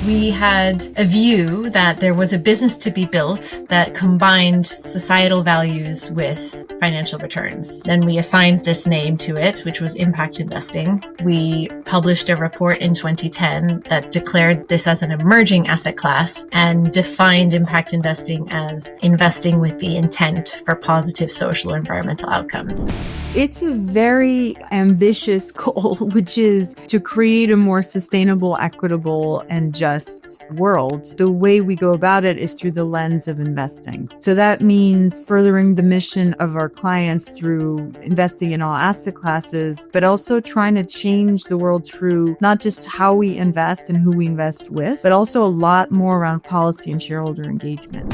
We had a view that there was a business to be built that combined societal values with financial returns. Then we assigned this name to it, which was impact investing. We published a report in 2010 that declared this as an emerging asset class and defined impact investing as investing with the intent for positive social or environmental outcomes. It's a very ambitious goal, which is to create a more sustainable, equitable, and just world. The way we go about it is through the lens of investing. So that means furthering the mission of our clients through investing in all asset classes, but also trying to change the world through not just how we invest and who we invest with, but also a lot more around policy and shareholder engagement.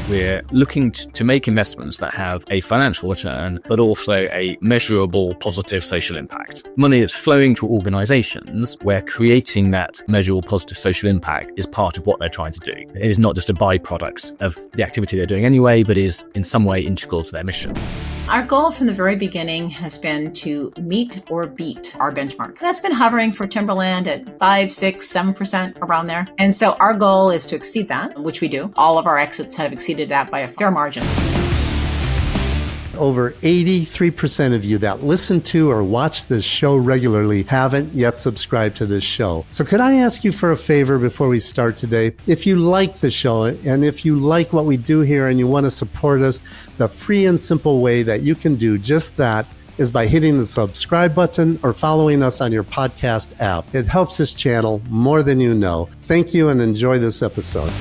We're looking to make investments that have a financial return, but also a measurable positive social impact. Money is flowing to organizations where creating that measurable positive social impact is part of what they're trying to do. It is not just a byproduct of the activity they're doing anyway, but is in some way integral to their mission. Our goal from the very beginning has been to meet or beat our benchmark. That's been hovering for timberland at 5, 6, 7% around there. And so our goal is to exceed that, which we do. All of our exits have exceeded that by a fair margin. Over 83% of you that listen to or watch this show regularly haven't yet subscribed to this show. So could I ask you for a favor before we start today? If you like the show and if you like what we do here and you want to support us, the free and simple way that you can do just that is by hitting the subscribe button or following us on your podcast app. It helps this channel more than you know. Thank you and enjoy this episode.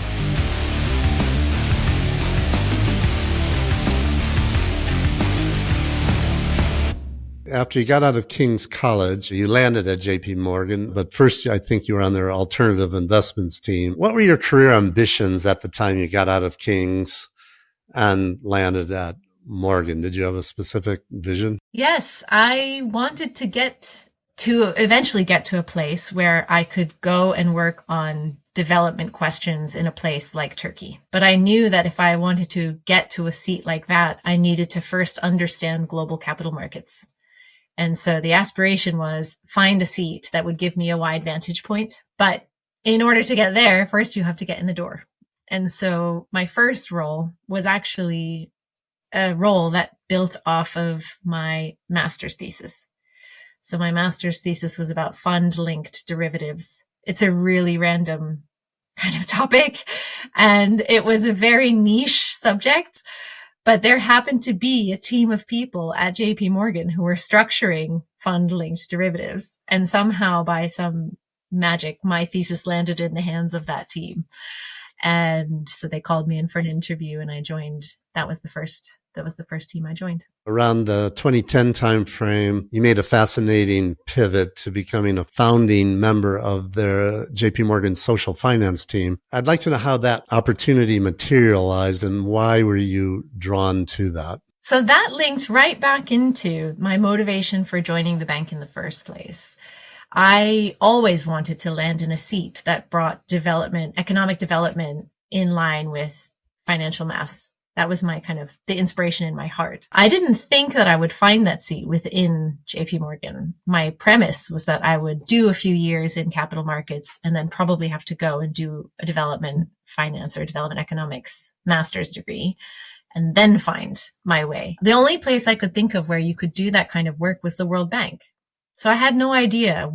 After you got out of King's College, you landed at JP Morgan, but first I think you were on their alternative investments team. What were your career ambitions at the time you got out of King's and landed at Morgan? Did you have a specific vision? Yes, I wanted to eventually get to a place where I could go and work on development questions in a place like Turkey. But I knew that if I wanted to get to a seat like that, I needed to first understand global capital markets. And so the aspiration was find a seat that would give me a wide vantage point. But in order to get there, first you have to get in the door. And so my first role was actually a role that built off of my master's thesis. So my master's thesis was about fund-linked derivatives. It's a really random kind of topic, and it was a very niche subject. But there happened to be a team of people at JP Morgan who were structuring fund-linked derivatives. And somehow by some magic, my thesis landed in the hands of that team. And so they called me in for an interview and I joined. That was the first team I joined. Around the 2010 timeframe, you made a fascinating pivot to becoming a founding member of their JP Morgan social finance team. I'd like to know how that opportunity materialized and why were you drawn to that? So that linked right back into my motivation for joining the bank in the first place. I always wanted to land in a seat that brought economic development in line with financial maths. That was my kind of the inspiration in my heart. I didn't think that I would find that seat within JP Morgan. My premise was that I would do a few years in capital markets and then probably have to go and do a development finance or development economics master's degree and then find my way. The only place I could think of where you could do that kind of work was the World Bank. So I had no idea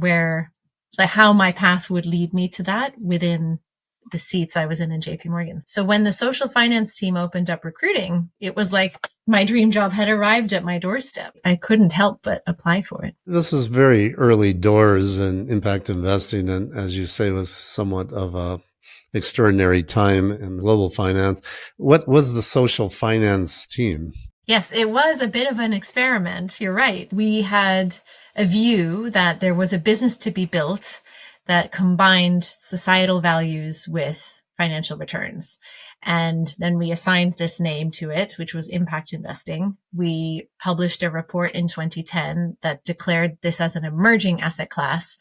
how my path would lead me to that within the seats I was in JP Morgan. So when the social finance team opened up recruiting, it was like my dream job had arrived at my doorstep. I couldn't help but apply for it. This is very early doors in impact investing. And as you say, was somewhat of a extraordinary time in global finance. What was the social finance team? Yes, it was a bit of an experiment. You're right. We had a view that there was a business to be built that combined societal values with financial returns. And then we assigned this name to it, which was impact investing. We published a report in 2010 that declared this as an emerging asset class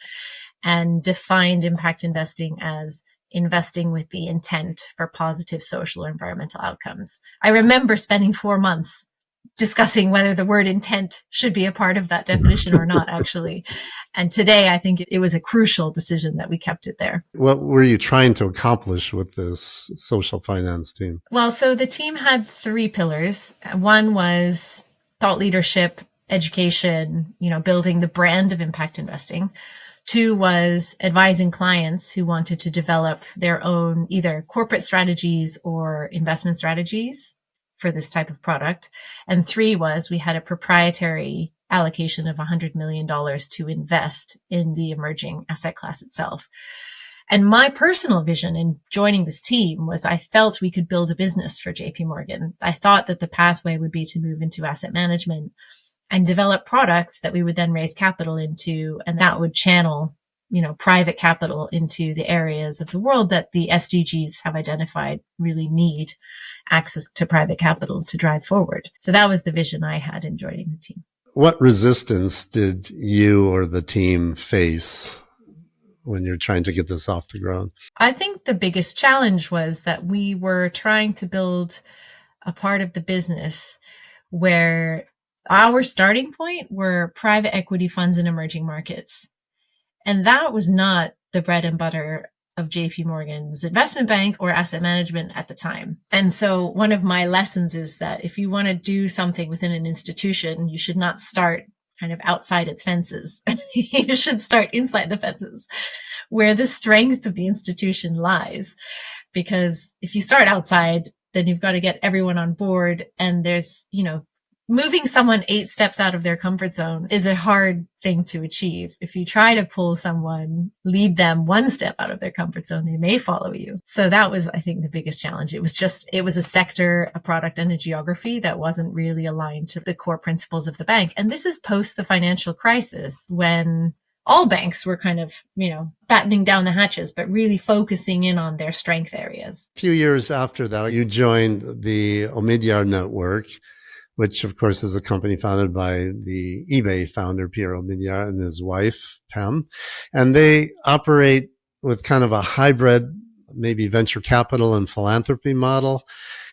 and defined impact investing as investing with the intent for positive social or environmental outcomes. I remember spending 4 months discussing whether the word intent should be a part of that definition or not, actually. And today, I think it was a crucial decision that we kept it there. What were you trying to accomplish with this social finance team? Well, so the team had 3 pillars. One was thought leadership, education, building the brand of impact investing. 2 was advising clients who wanted to develop their own either corporate strategies or investment strategies for this type of product. And 3 was we had a proprietary allocation of $100 million to invest in the emerging asset class itself. And my personal vision in joining this team was I felt we could build a business for JP Morgan. I thought that the pathway would be to move into asset management and develop products that we would then raise capital into, and that would channel, private capital into the areas of the world that the SDGs have identified really need access to private capital to drive forward. So that was the vision I had in joining the team. What resistance did you or the team face when you're trying to get this off the ground? I think the biggest challenge was that we were trying to build a part of the business where our starting point were private equity funds in emerging markets. And that was not the bread and butter of JP Morgan's investment bank or asset management at the time. And so one of my lessons is that if you want to do something within an institution, you should not start kind of outside its fences. You should start inside the fences where the strength of the institution lies. Because if you start outside, then you've got to get everyone on board. And there's, moving someone 8 steps out of their comfort zone is a hard thing to achieve. If you try to pull someone, lead them 1 step out of their comfort zone, they may follow you. So that was, I think, the biggest challenge. It was a sector, a product, and a geography that wasn't really aligned to the core principles of the bank. And this is post the financial crisis when all banks were kind of, battening down the hatches, but really focusing in on their strength areas. A few years after that, you joined the Omidyar network, which of course is a company founded by the eBay founder, Pierre Omidyar, and his wife, Pam. And they operate with kind of a hybrid, maybe venture capital and philanthropy model.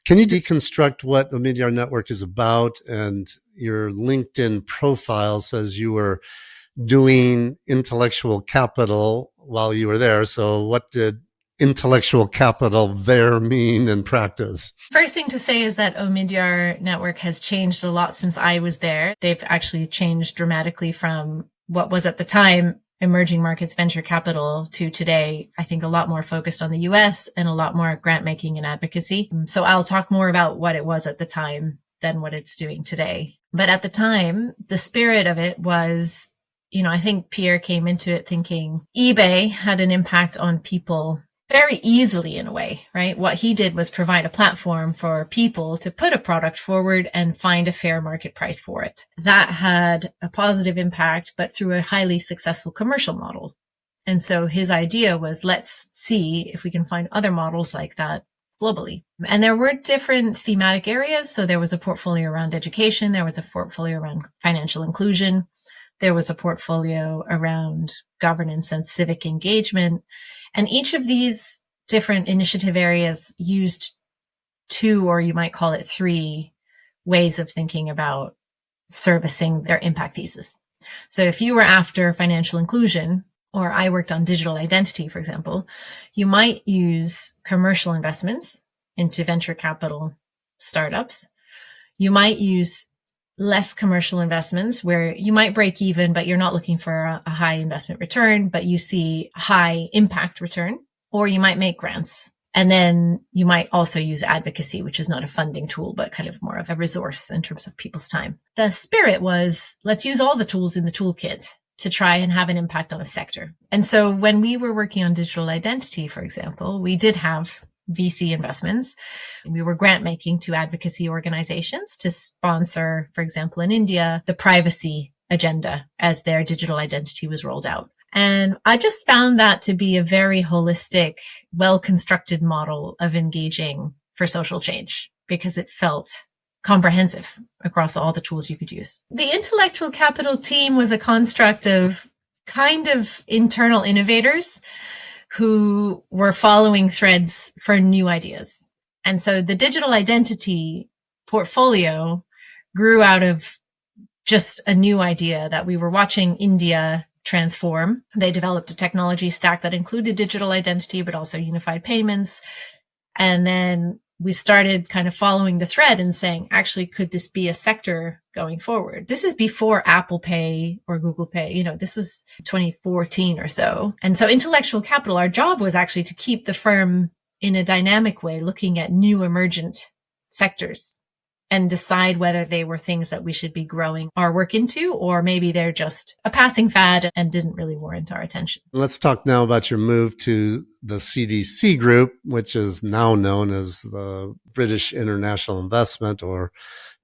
Can you deconstruct what Omidyar network is about? And your LinkedIn profile says you were doing intellectual capital while you were there. So what did intellectual capital there mean in practice? First thing to say is that Omidyar network has changed a lot since I was there. They've actually changed dramatically from what was at the time emerging markets venture capital to today, I think a lot more focused on the US and a lot more grant making and advocacy. So I'll talk more about what it was at the time than what it's doing today. But at the time, the spirit of it was, I think Pierre came into it thinking eBay had an impact on people very easily in a way, right? What he did was provide a platform for people to put a product forward and find a fair market price for it. That had a positive impact, but through a highly successful commercial model. And so his idea was, let's see if we can find other models like that globally. And there were different thematic areas. So there was a portfolio around education. There was a portfolio around financial inclusion. There was a portfolio around governance and civic engagement. And each of these different initiative areas used 2, or you might call it 3, ways of thinking about servicing their impact thesis. So if you were after financial inclusion, or I worked on digital identity, for example, you might use commercial investments into venture capital startups. You might use less commercial investments where you might break even, but you're not looking for a high investment return, but you see high impact return, or you might make grants. And then you might also use advocacy, which is not a funding tool, but kind of more of a resource in terms of people's time. The spirit was, let's use all the tools in the toolkit to try and have an impact on a sector. And so when we were working on digital identity, for example, we did have VC investments. We were grant making to advocacy organizations to sponsor, for example, in India, the privacy agenda as their digital identity was rolled out. And I just found that to be a very holistic, well-constructed model of engaging for social change because it felt comprehensive across all the tools you could use. The intellectual capital team was a construct of kind of internal innovators who were following threads for new ideas. And so the digital identity portfolio grew out of just a new idea that we were watching India transform. They developed a technology stack that included digital identity, but also unified payments. And then we started kind of following the thread and saying, actually, could this be a sector going forward? This is before Apple Pay or Google Pay. This was 2014 or so. And so intellectual capital, our job was actually to keep the firm in a dynamic way, looking at new emergent sectors and decide whether they were things that we should be growing our work into, or maybe they're just a passing fad and didn't really warrant our attention. Let's talk now about your move to the CDC group, which is now known as the British International Investment, or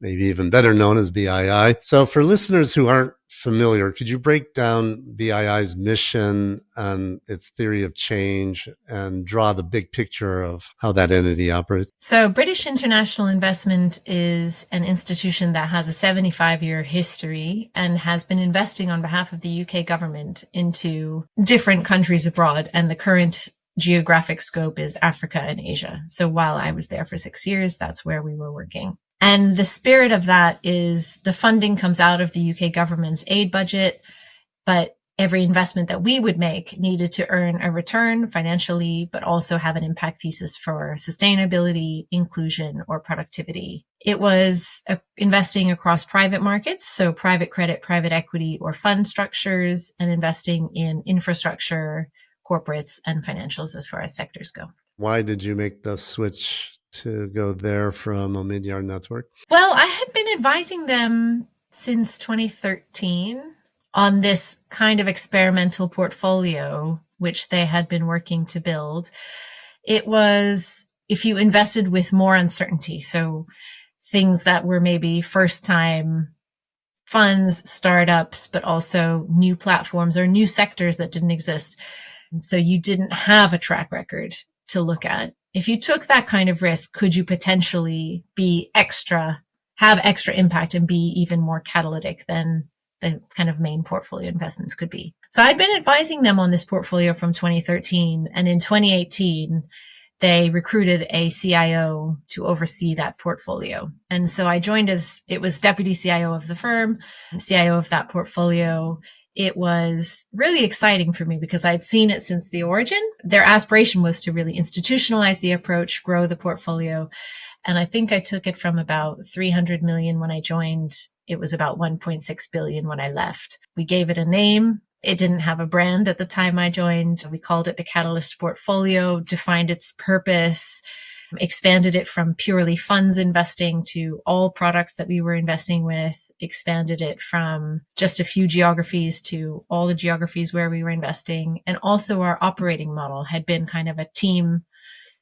maybe even better known as BII. So for listeners who aren't familiar, could you break down BII's mission and its theory of change and draw the big picture of how that entity operates? So British International Investment is an institution that has a 75-year history and has been investing on behalf of the UK government into different countries abroad. And the current geographic scope is Africa and Asia. So while I was there for 6 years, that's where we were working. And the spirit of that is the funding comes out of the UK government's aid budget, but every investment that we would make needed to earn a return financially, but also have an impact thesis for sustainability, inclusion, or productivity. It was investing across private markets, so private credit, private equity, or fund structures, and investing in infrastructure, corporates, and financials as far as sectors go. Why did you make the switch to go there from Omidyar Network? Well, I had been advising them since 2013 on this kind of experimental portfolio, which they had been working to build. It was if you invested with more uncertainty, so things that were maybe first time funds, startups, but also new platforms or new sectors that didn't exist. So you didn't have a track record to look at. If you took that kind of risk, could you potentially have extra impact and be even more catalytic than the kind of main portfolio investments could be? So I'd been advising them on this portfolio from 2013. And in 2018, they recruited a CIO to oversee that portfolio. And so I joined it was deputy CIO of the firm, CIO of that portfolio. It was really exciting for me because I'd seen it since the origin. Their aspiration was to really institutionalize the approach, grow the portfolio. And I think I took it from about 300 million when I joined. It was about 1.6 billion when I left. We gave it a name. It didn't have a brand at the time I joined. We called it the Catalyst Portfolio, defined its purpose, expanded it from purely funds investing to all products that we were investing with, expanded it from just a few geographies to all the geographies where we were investing. And also our operating model had been kind of a team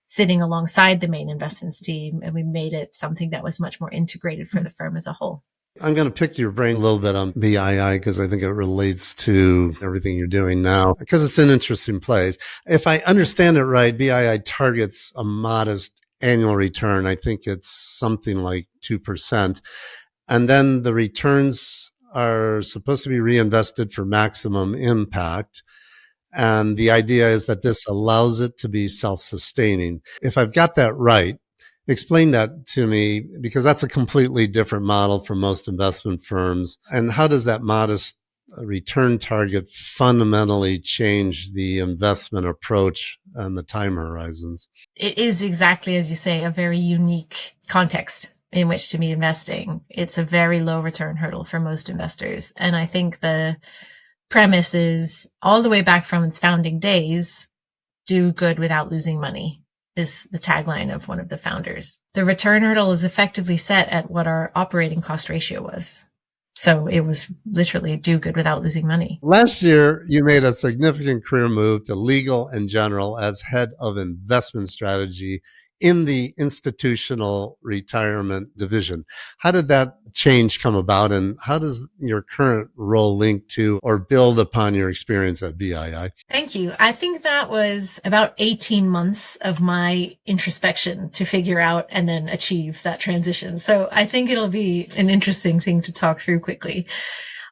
sitting alongside the main investments team. And we made it something that was much more integrated for the firm as a whole. I'm going to pick your brain a little bit on BII because I think it relates to everything you're doing now because it's an interesting place. If I understand it right, BII targets a modest annual return. I think it's something like 2%. And then the returns are supposed to be reinvested for maximum impact. And the idea is that this allows it to be self-sustaining. If I've got that right, explain that to me, because that's a completely different model for most investment firms. And how does that modest return target fundamentally change the investment approach and the time horizons? It is exactly, as you say, a very unique context in which to be investing. It's a very low return hurdle for most investors. And I think the premise is all the way back from its founding days, do good without losing money is the tagline of one of the founders. The return hurdle is effectively set at what our operating cost ratio was. So it was literally do good without losing money. Last year, you made a significant career move to legal and general as head of investment strategy in the institutional retirement division. How did that change come about, and how does your current role link to or build upon your experience at BII? Thank you. I think that was about 18 months of my introspection to figure out and then achieve that transition. So I think it'll be an interesting thing to talk through quickly.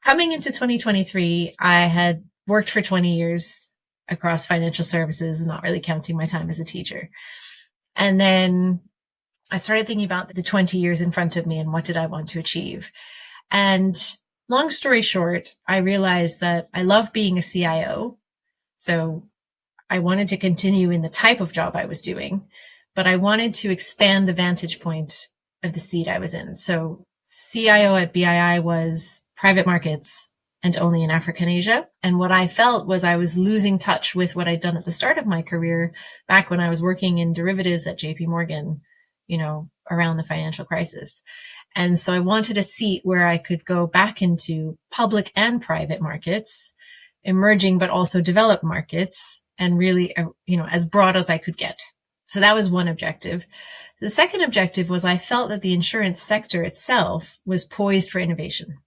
Coming into 2023, I had worked for 20 years across financial services, not really counting my time as a teacher. And then I started thinking about the 20 years in front of me and what did I want to achieve. And long story short, I realized that I love being a CIO. So I wanted to continue in the type of job I was doing, but I wanted to expand the vantage point of the seat I was in. So CIO at BII was private markets and only in Africa and Asia. And what I felt was I was losing touch with what I'd done at the start of my career back when I was working in derivatives at JP Morgan, around the financial crisis. And so I wanted a seat where I could go back into public and private markets, emerging, but also developed markets, and really, as broad as I could get. So that was one objective. The second objective was I felt that the insurance sector itself is poised for innovation.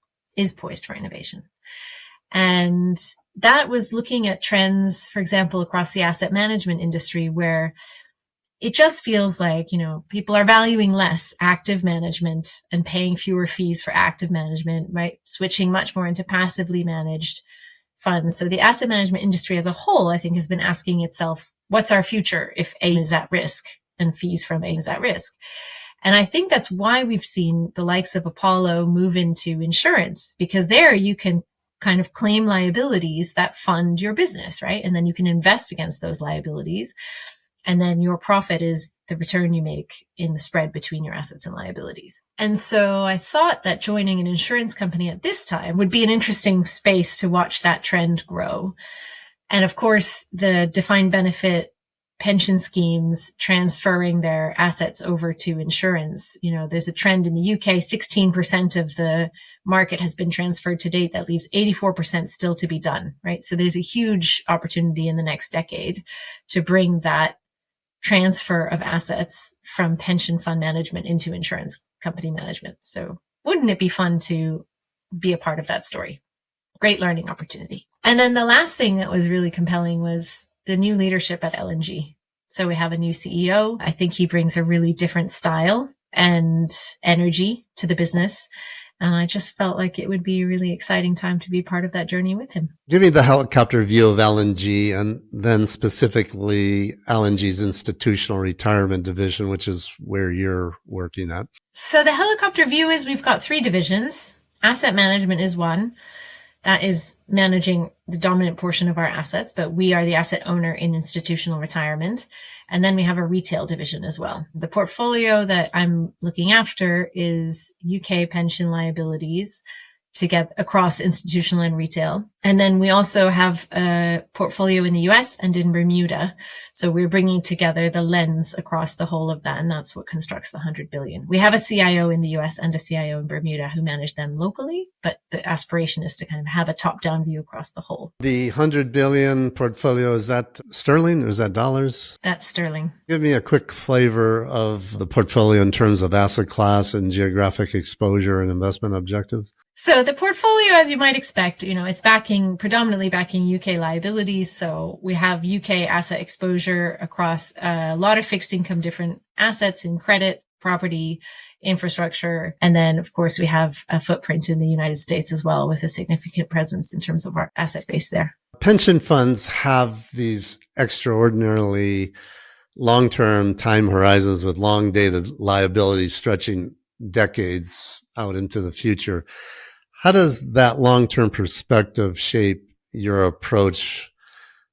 And that was looking at trends, for example, across the asset management industry, where it just feels like, people are valuing less active management and paying fewer fees for active management, right? Switching much more into passively managed funds. So the asset management industry as a whole, I think, has been asking itself, what's our future if A is at risk and fees from A is at risk? And I think that's why we've seen the likes of Apollo move into insurance, because there you can kind of claim liabilities that fund your business, right? And then you can invest against those liabilities. And then your profit is the return you make in the spread between your assets and liabilities. And so I thought that joining an insurance company at this time would be an interesting space to watch that trend grow. And of course, the defined benefit pension schemes transferring their assets over to insurance. There's a trend in the UK, 16% of the market has been transferred to date. That leaves 84% still to be done, right? So there's a huge opportunity in the next decade to bring that transfer of assets from pension fund management into insurance company management. So wouldn't it be fun to be a part of that story? Great learning opportunity. And then the last thing that was really compelling was the new leadership at L&G. So we have a new CEO. I think he brings a really different style and energy to the business. And I just felt like it would be a really exciting time to be part of that journey with him. Give me the helicopter view of L&G, and then specifically L&G's institutional retirement division, which is where you're working at. So the helicopter view is we've got three divisions. Asset management is one. That is managing the dominant portion of our assets, but we are the asset owner in institutional retirement. And then we have a retail division as well. The portfolio that I'm looking after is UK pension liabilities to get across institutional and retail. And then we also have a portfolio in the US and in Bermuda. So we're bringing together the lens across the whole of that. And that's what constructs the 100 billion. We have a CIO in the US and a CIO in Bermuda who manage them locally, but the aspiration is to kind of have a top-down view across the whole. The 100 billion portfolio, is that sterling or is that dollars? That's sterling. Give me a quick flavor of the portfolio in terms of asset class and geographic exposure and investment objectives. So the portfolio, as you might expect, it's predominantly backing UK liabilities. So we have UK asset exposure across a lot of fixed income, different assets in credit, property, infrastructure. And then, of course, we have a footprint in the United States as well, with a significant presence in terms of our asset base there. Pension funds have these extraordinarily long-term time horizons with long-dated liabilities stretching decades out into the future. How does that long-term perspective shape your approach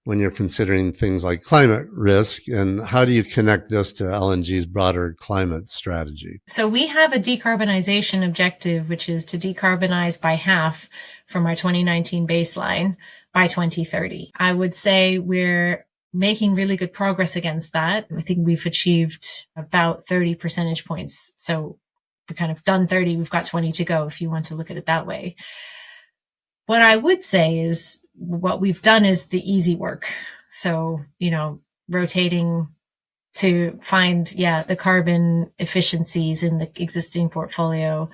when you're considering things like climate risk? And how do you connect this to L&G's broader climate strategy? So we have a decarbonization objective, which is to decarbonize by half from our 2019 baseline by 2030. I would say we're making really good progress against that. I think we've achieved about 30 percentage points. So we're kind of done 30. We've got 20 to go if you want to look at it that way. What I would say is what we've done is the easy work. So, rotating to find, the carbon efficiencies in the existing portfolio.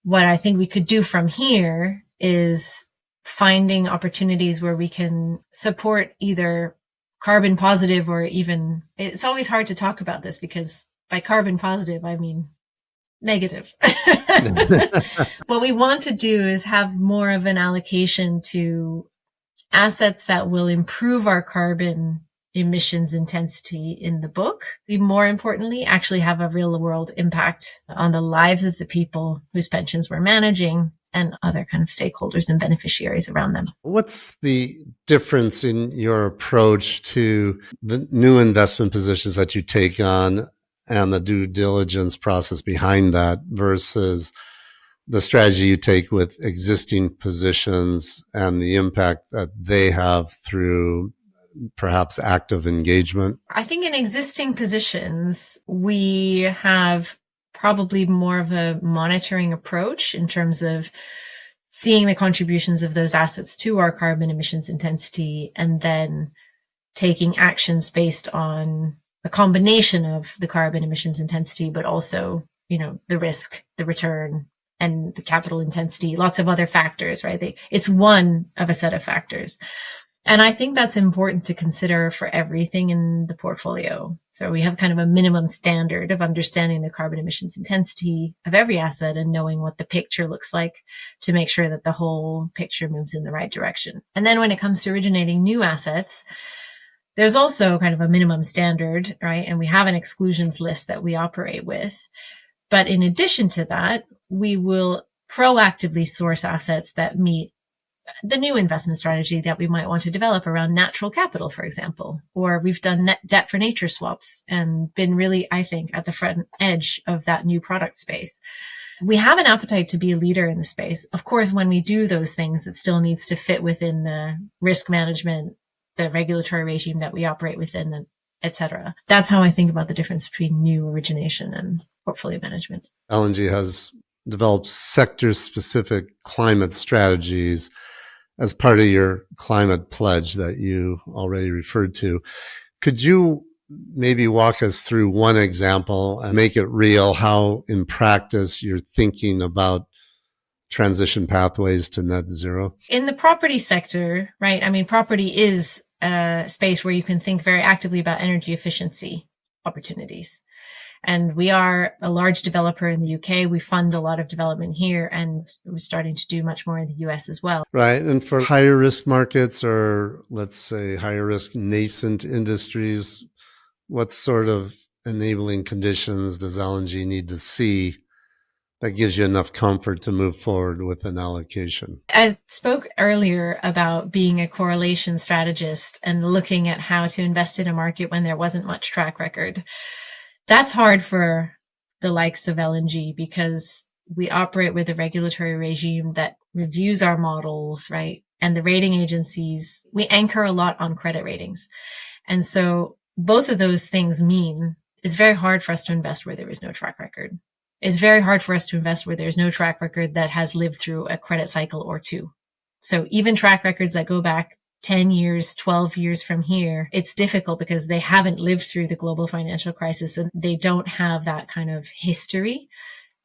What I think we could do from here is finding opportunities where we can support either carbon positive or even, it's always hard to talk about this because by carbon positive, I mean negative. What we want to do is have more of an allocation to assets that will improve our carbon emissions intensity in the book. We, more importantly, actually have a real world impact on the lives of the people whose pensions we're managing and other kind of stakeholders and beneficiaries around them. What's the difference in your approach to the new investment positions that you take on and the due diligence process behind that versus the strategy you take with existing positions and the impact that they have through perhaps active engagement? I think in existing positions, we have probably more of a monitoring approach in terms of seeing the contributions of those assets to our carbon emissions intensity and then taking actions based on a combination of the carbon emissions intensity, but also, the risk, the return, and the capital intensity, lots of other factors, right? It's one of a set of factors. And I think that's important to consider for everything in the portfolio. So we have kind of a minimum standard of understanding the carbon emissions intensity of every asset and knowing what the picture looks like to make sure that the whole picture moves in the right direction. And then when it comes to originating new assets, there's also kind of a minimum standard, right? And we have an exclusions list that we operate with. But in addition to that, we will proactively source assets that meet the new investment strategy that we might want to develop around natural capital, for example. Or we've done net debt for nature swaps and been really, I think, at the front edge of that new product space. We have an appetite to be a leader in the space. Of course, when we do those things, it still needs to fit within the risk management, the regulatory regime that we operate within, etc. That's how I think about the difference between new origination and portfolio management. L&G has developed sector-specific climate strategies as part of your climate pledge that you already referred to. Could you maybe walk us through one example and make it real how in practice you're thinking about transition pathways to net zero? In the property sector, right? I mean, property is a space where you can think very actively about energy efficiency opportunities. And we are a large developer in the UK. We fund a lot of development here, and we're starting to do much more in the US as well. Right. And for higher risk markets, or let's say higher risk nascent industries, what sort of enabling conditions does L&G need to see that gives you enough comfort to move forward with an allocation? I spoke earlier about being a correlation strategist and looking at how to invest in a market when there wasn't much track record. That's hard for the likes of L&G because we operate with a regulatory regime that reviews our models, right? And the rating agencies, we anchor a lot on credit ratings. And so both of those things mean it's very hard for us to invest where there is no track record. It's very hard for us to invest where there's no track record that has lived through a credit cycle or two. So even track records that go back 10 years, 12 years from here, it's difficult because they haven't lived through the global financial crisis and they don't have that kind of history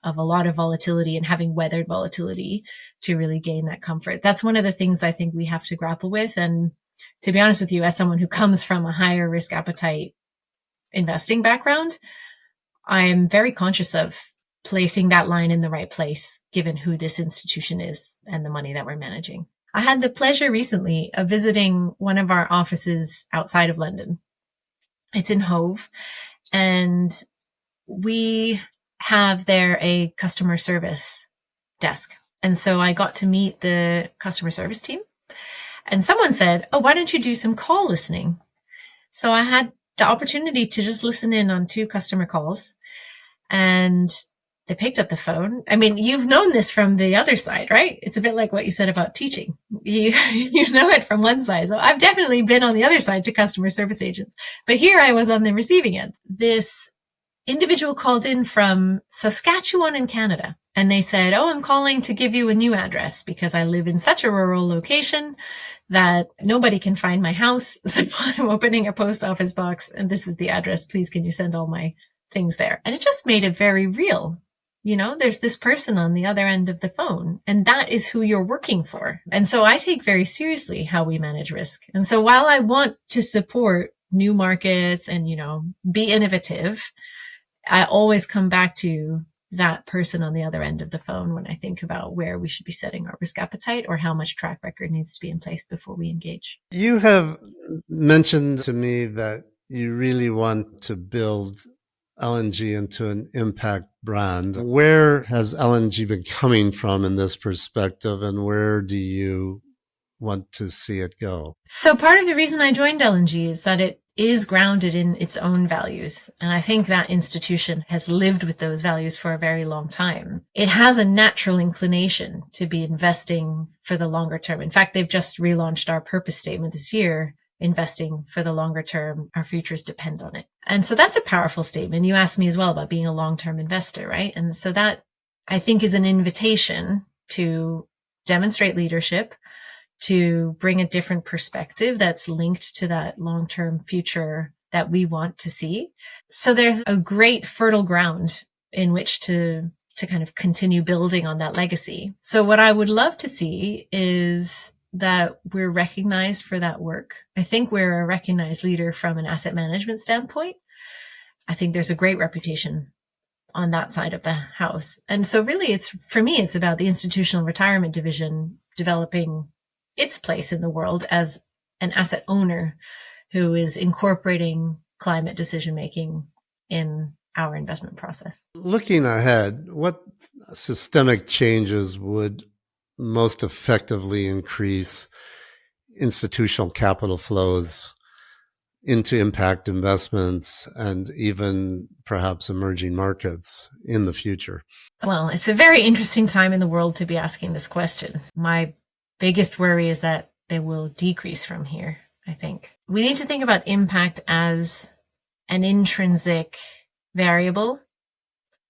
of a lot of volatility and having weathered volatility to really gain that comfort. That's one of the things I think we have to grapple with. And to be honest with you, as someone who comes from a higher risk appetite investing background, I'm very conscious of placing that line in the right place, given who this institution is and the money that we're managing. I had the pleasure recently of visiting one of our offices outside of London. It's in Hove, and we have there a customer service desk. And so I got to meet the customer service team, and someone said, "Oh, why don't you do some call listening?" So I had the opportunity to just listen in on 2 customer calls, and they picked up the phone. I mean, you've known this from the other side, right? It's a bit like what you said about teaching. You know it from one side. So I've definitely been on the other side to customer service agents, but here I was on the receiving end. This individual called in from Saskatchewan in Canada, and they said, "Oh, I'm calling to give you a new address because I live in such a rural location that nobody can find my house. So I'm opening a post office box and this is the address. Please, can you send all my things there?" And it just made it very real. There's this person on the other end of the phone, and that is who you're working for. And so I take very seriously how we manage risk. And so while I want to support new markets and, be innovative, I always come back to that person on the other end of the phone when I think about where we should be setting our risk appetite or how much track record needs to be in place before we engage. You have mentioned to me that you really want to build LNG into an impact brand. Where has LNG been coming from in this perspective, and where do you want to see it go? So part of the reason I joined LNG is that it is grounded in its own values. And I think that institution has lived with those values for a very long time. It has a natural inclination to be investing for the longer term. In fact, they've just relaunched our purpose statement this year, investing for the longer term. Our futures depend on it. And so that's a powerful statement. You asked me as well about being a long-term investor, right? And so that I think is an invitation to demonstrate leadership, to bring a different perspective that's linked to that long-term future that we want to see. So there's a great fertile ground in which to kind of continue building on that legacy. So what I would love to see is that we're recognized for that work. I think we're a recognized leader from an asset management standpoint. I think there's a great reputation on that side of the house. And so really for me, it's about the institutional retirement division developing its place in the world as an asset owner who is incorporating climate decision making in our investment process. Looking ahead, what systemic changes would most effectively increase institutional capital flows into impact investments and even perhaps emerging markets in the future? Well, it's a very interesting time in the world to be asking this question. My biggest worry is that they will decrease from here, I think. We need to think about impact as an intrinsic variable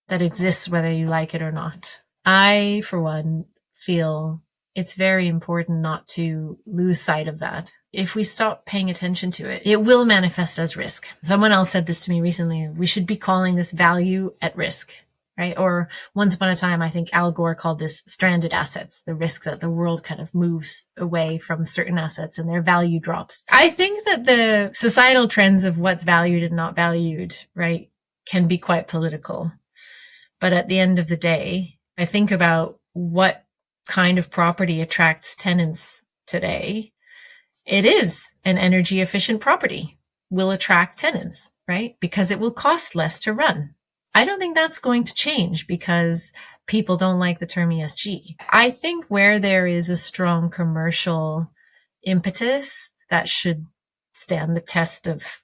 that exists whether you like it or not. I, for one, feel it's very important not to lose sight of that. If we stop paying attention to it, it will manifest as risk. Someone else said this to me recently. We should be calling this value at risk. Right? Or once upon a time, I think Al Gore called this stranded assets, the risk that the world kind of moves away from certain assets and their value drops. I think that the societal trends of what's valued and not valued, right, can be quite political. But at the end of the day, I think about what kind of property attracts tenants today. It is an energy efficient property will attract tenants, right? Because it will cost less to run. I don't think that's going to change because people don't like the term ESG. I think where there is a strong commercial impetus, that should stand the test of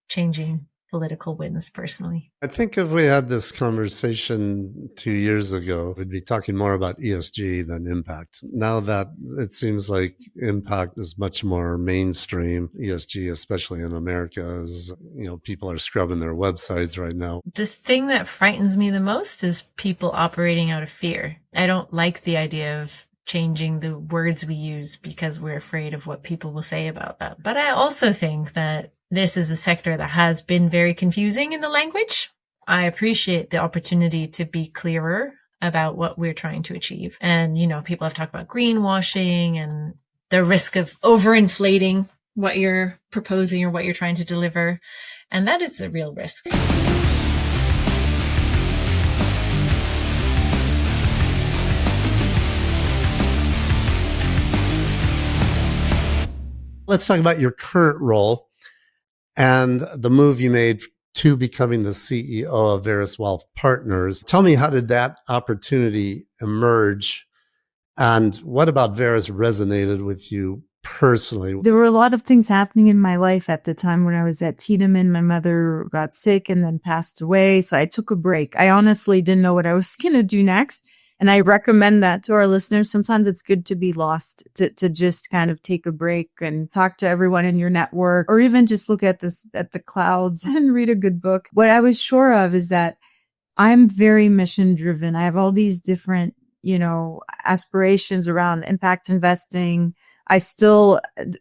changing political winds, personally. I think if we had this conversation 2 years ago, we'd be talking more about ESG than impact. Now that it seems like impact is much more mainstream, ESG, especially in America, is, people are scrubbing their websites right now. The thing that frightens me the most is people operating out of fear. I don't like the idea of changing the words we use because we're afraid of what people will say about that. But I also think that this is a sector that has been very confusing in the language. I appreciate the opportunity to be clearer about what we're trying to achieve. And, people have talked about greenwashing and the risk of overinflating what you're proposing or what you're trying to deliver. And that is a real risk. Let's talk about your current role and the move you made to becoming the CEO of Veris Wealth Partners. Tell me, how did that opportunity emerge? And what about Veris resonated with you personally? There were a lot of things happening in my life at the time when I was at Tiedemann. My mother got sick and then passed away. So I took a break. I honestly didn't know what I was going to do next. And I recommend that to our listeners. Sometimes it's good to be lost, to just kind of take a break and talk to everyone in your network, or even just look at the clouds and read a good book. What I was sure of is that I'm very mission driven. I have all these different, aspirations around impact investing. A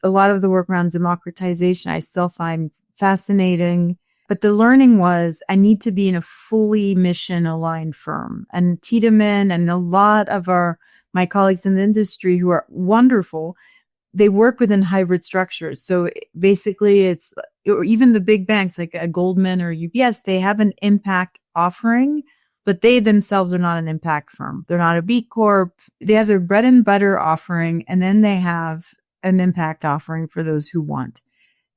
lot of the work around democratization, I still find fascinating. But the learning was I need to be in a fully mission aligned firm. And Tiedemann and a lot of my colleagues in the industry who are wonderful, they work within hybrid structures. So basically or even the big banks like a Goldman or UBS, they have an impact offering, but they themselves are not an impact firm. They're not a B Corp. They have their bread and butter offering, and then they have an impact offering for those who want.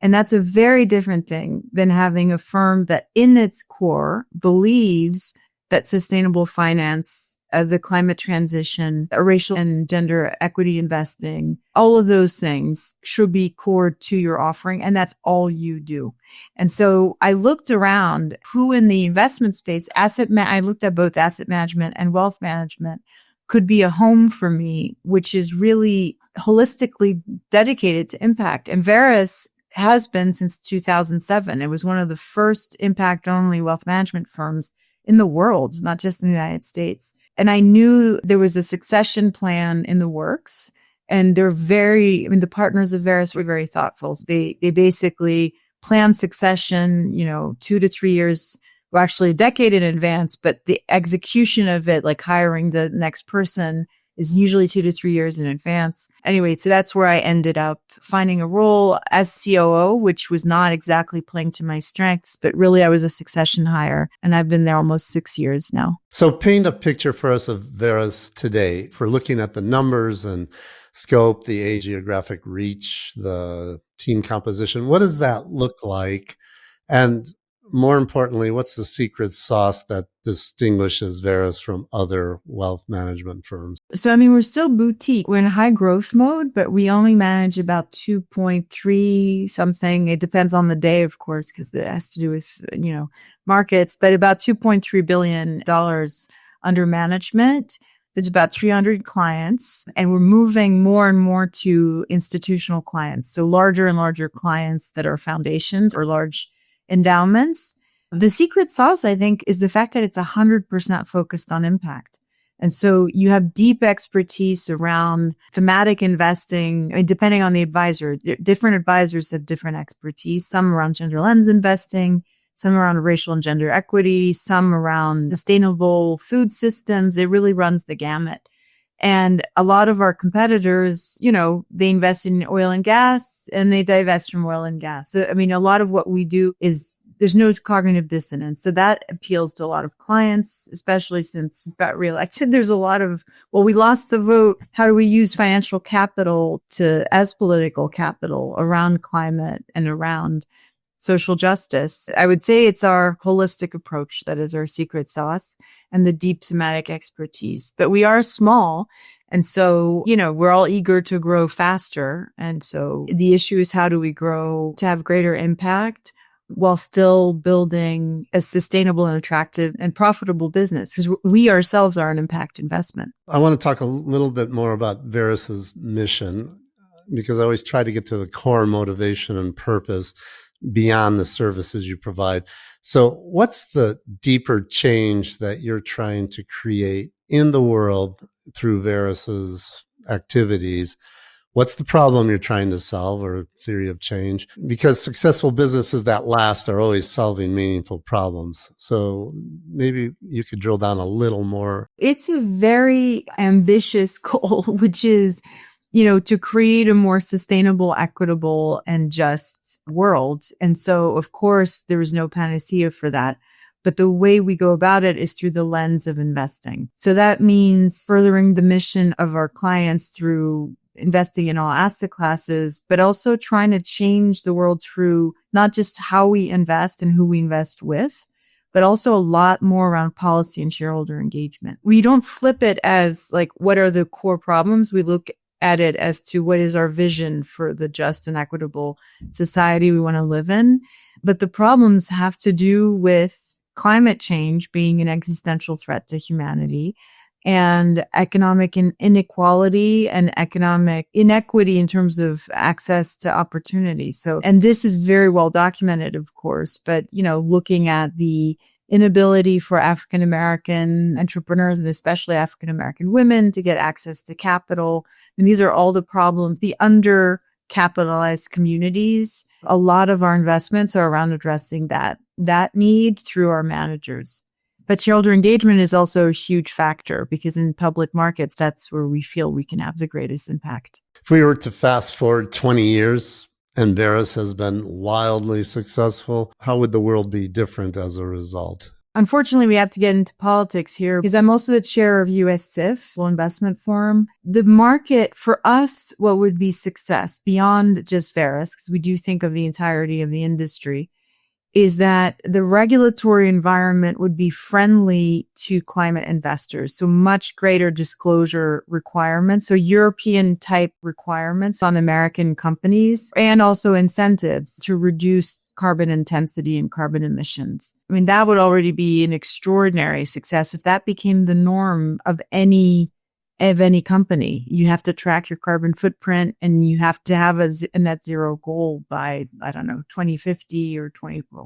And that's a very different thing than having a firm that in its core believes that sustainable finance, the climate transition, racial and gender equity investing, all of those things should be core to your offering. And that's all you do. And so I looked around who in the investment space, I looked at both asset management and wealth management could be a home for me, which is really holistically dedicated to impact. And Veris has been since 2007. It was one of the first impact only wealth management firms in the world, not just in the United States. And I knew there was a succession plan in the works, and the partners of Veris were very thoughtful. They basically planned succession, 2 to 3 years, well, actually a decade in advance, but the execution of it, like hiring the next person, is usually 2 to 3 years in advance. Anyway, so that's where I ended up finding a role as COO, which was not exactly playing to my strengths, but really I was a succession hire, and I've been there almost 6 years now. So paint a picture for us of Veris today, for looking at the numbers and scope, the geographic reach, the team composition. What does that look like? And more importantly, what's the secret sauce that distinguishes Veris from other wealth management firms? So, we're still boutique. We're in high growth mode, but we only manage about 2.3 something. It depends on the day, of course, because it has to do with, markets, but about $2.3 billion under management. There's about 300 clients, and we're moving more and more to institutional clients. So larger and larger clients that are foundations or large endowments. The secret sauce, I think, is the fact that it's 100% focused on impact. And so you have deep expertise around thematic investing. Depending on the advisor, different advisors have different expertise, some around gender lens investing, some around racial and gender equity, some around sustainable food systems. It really runs the gamut. And a lot of our competitors, they invest in oil and gas and they divest from oil and gas. So, a lot of what we do is there's no cognitive dissonance. So that appeals to a lot of clients, especially since we got reelected. There's a lot of, we lost the vote. How do we use financial capital as political capital around climate and around social justice? I would say it's our holistic approach that is our secret sauce and the deep thematic expertise. But we are small. And so, we're all eager to grow faster. And so the issue is, how do we grow to have greater impact while still building a sustainable and attractive and profitable business? Because we ourselves are an impact investment. I want to talk a little bit more about Veris's mission, because I always try to get to the core motivation and purpose beyond the services you provide. So what's the deeper change that you're trying to create in the world through Veris's activities? What's the problem you're trying to solve, or theory of change? Because successful businesses that last are always solving meaningful problems. So maybe you could drill down a little more. It's a very ambitious goal, which is to create a more sustainable, equitable, and just world. And so, of course, there is no panacea for that. But the way we go about it is through the lens of investing. So that means furthering the mission of our clients through investing in all asset classes, but also trying to change the world through not just how we invest and who we invest with, but also a lot more around policy and shareholder engagement. We don't flip it as what are the core problems? We look at it as to what is our vision for the just and equitable society we want to live in. But the problems have to do with climate change being an existential threat to humanity, and economic inequality and economic inequity in terms of access to opportunity. So, and this is very well documented, of course, but, looking at the inability for African American entrepreneurs and especially African American women to get access to capital. And these are all the problems, the undercapitalized communities. A lot of our investments are around addressing that need through our managers. But shareholder engagement is also a huge factor, because in public markets, that's where we feel we can have the greatest impact. If we were to fast forward 20 years, and Veris has been wildly successful, how would the world be different as a result? Unfortunately, we have to get into politics here because I'm also the chair of USIF, Investment Forum. The market for us, what would be success beyond just Veris, because we do think of the entirety of the industry, is that the regulatory environment would be friendly to climate investors. So much greater disclosure requirements. So European type requirements on American companies and also incentives to reduce carbon intensity and carbon emissions. I mean, that would already be an extraordinary success if that became the norm of any company. You have to track your carbon footprint and you have to have a net zero goal by, 2050 or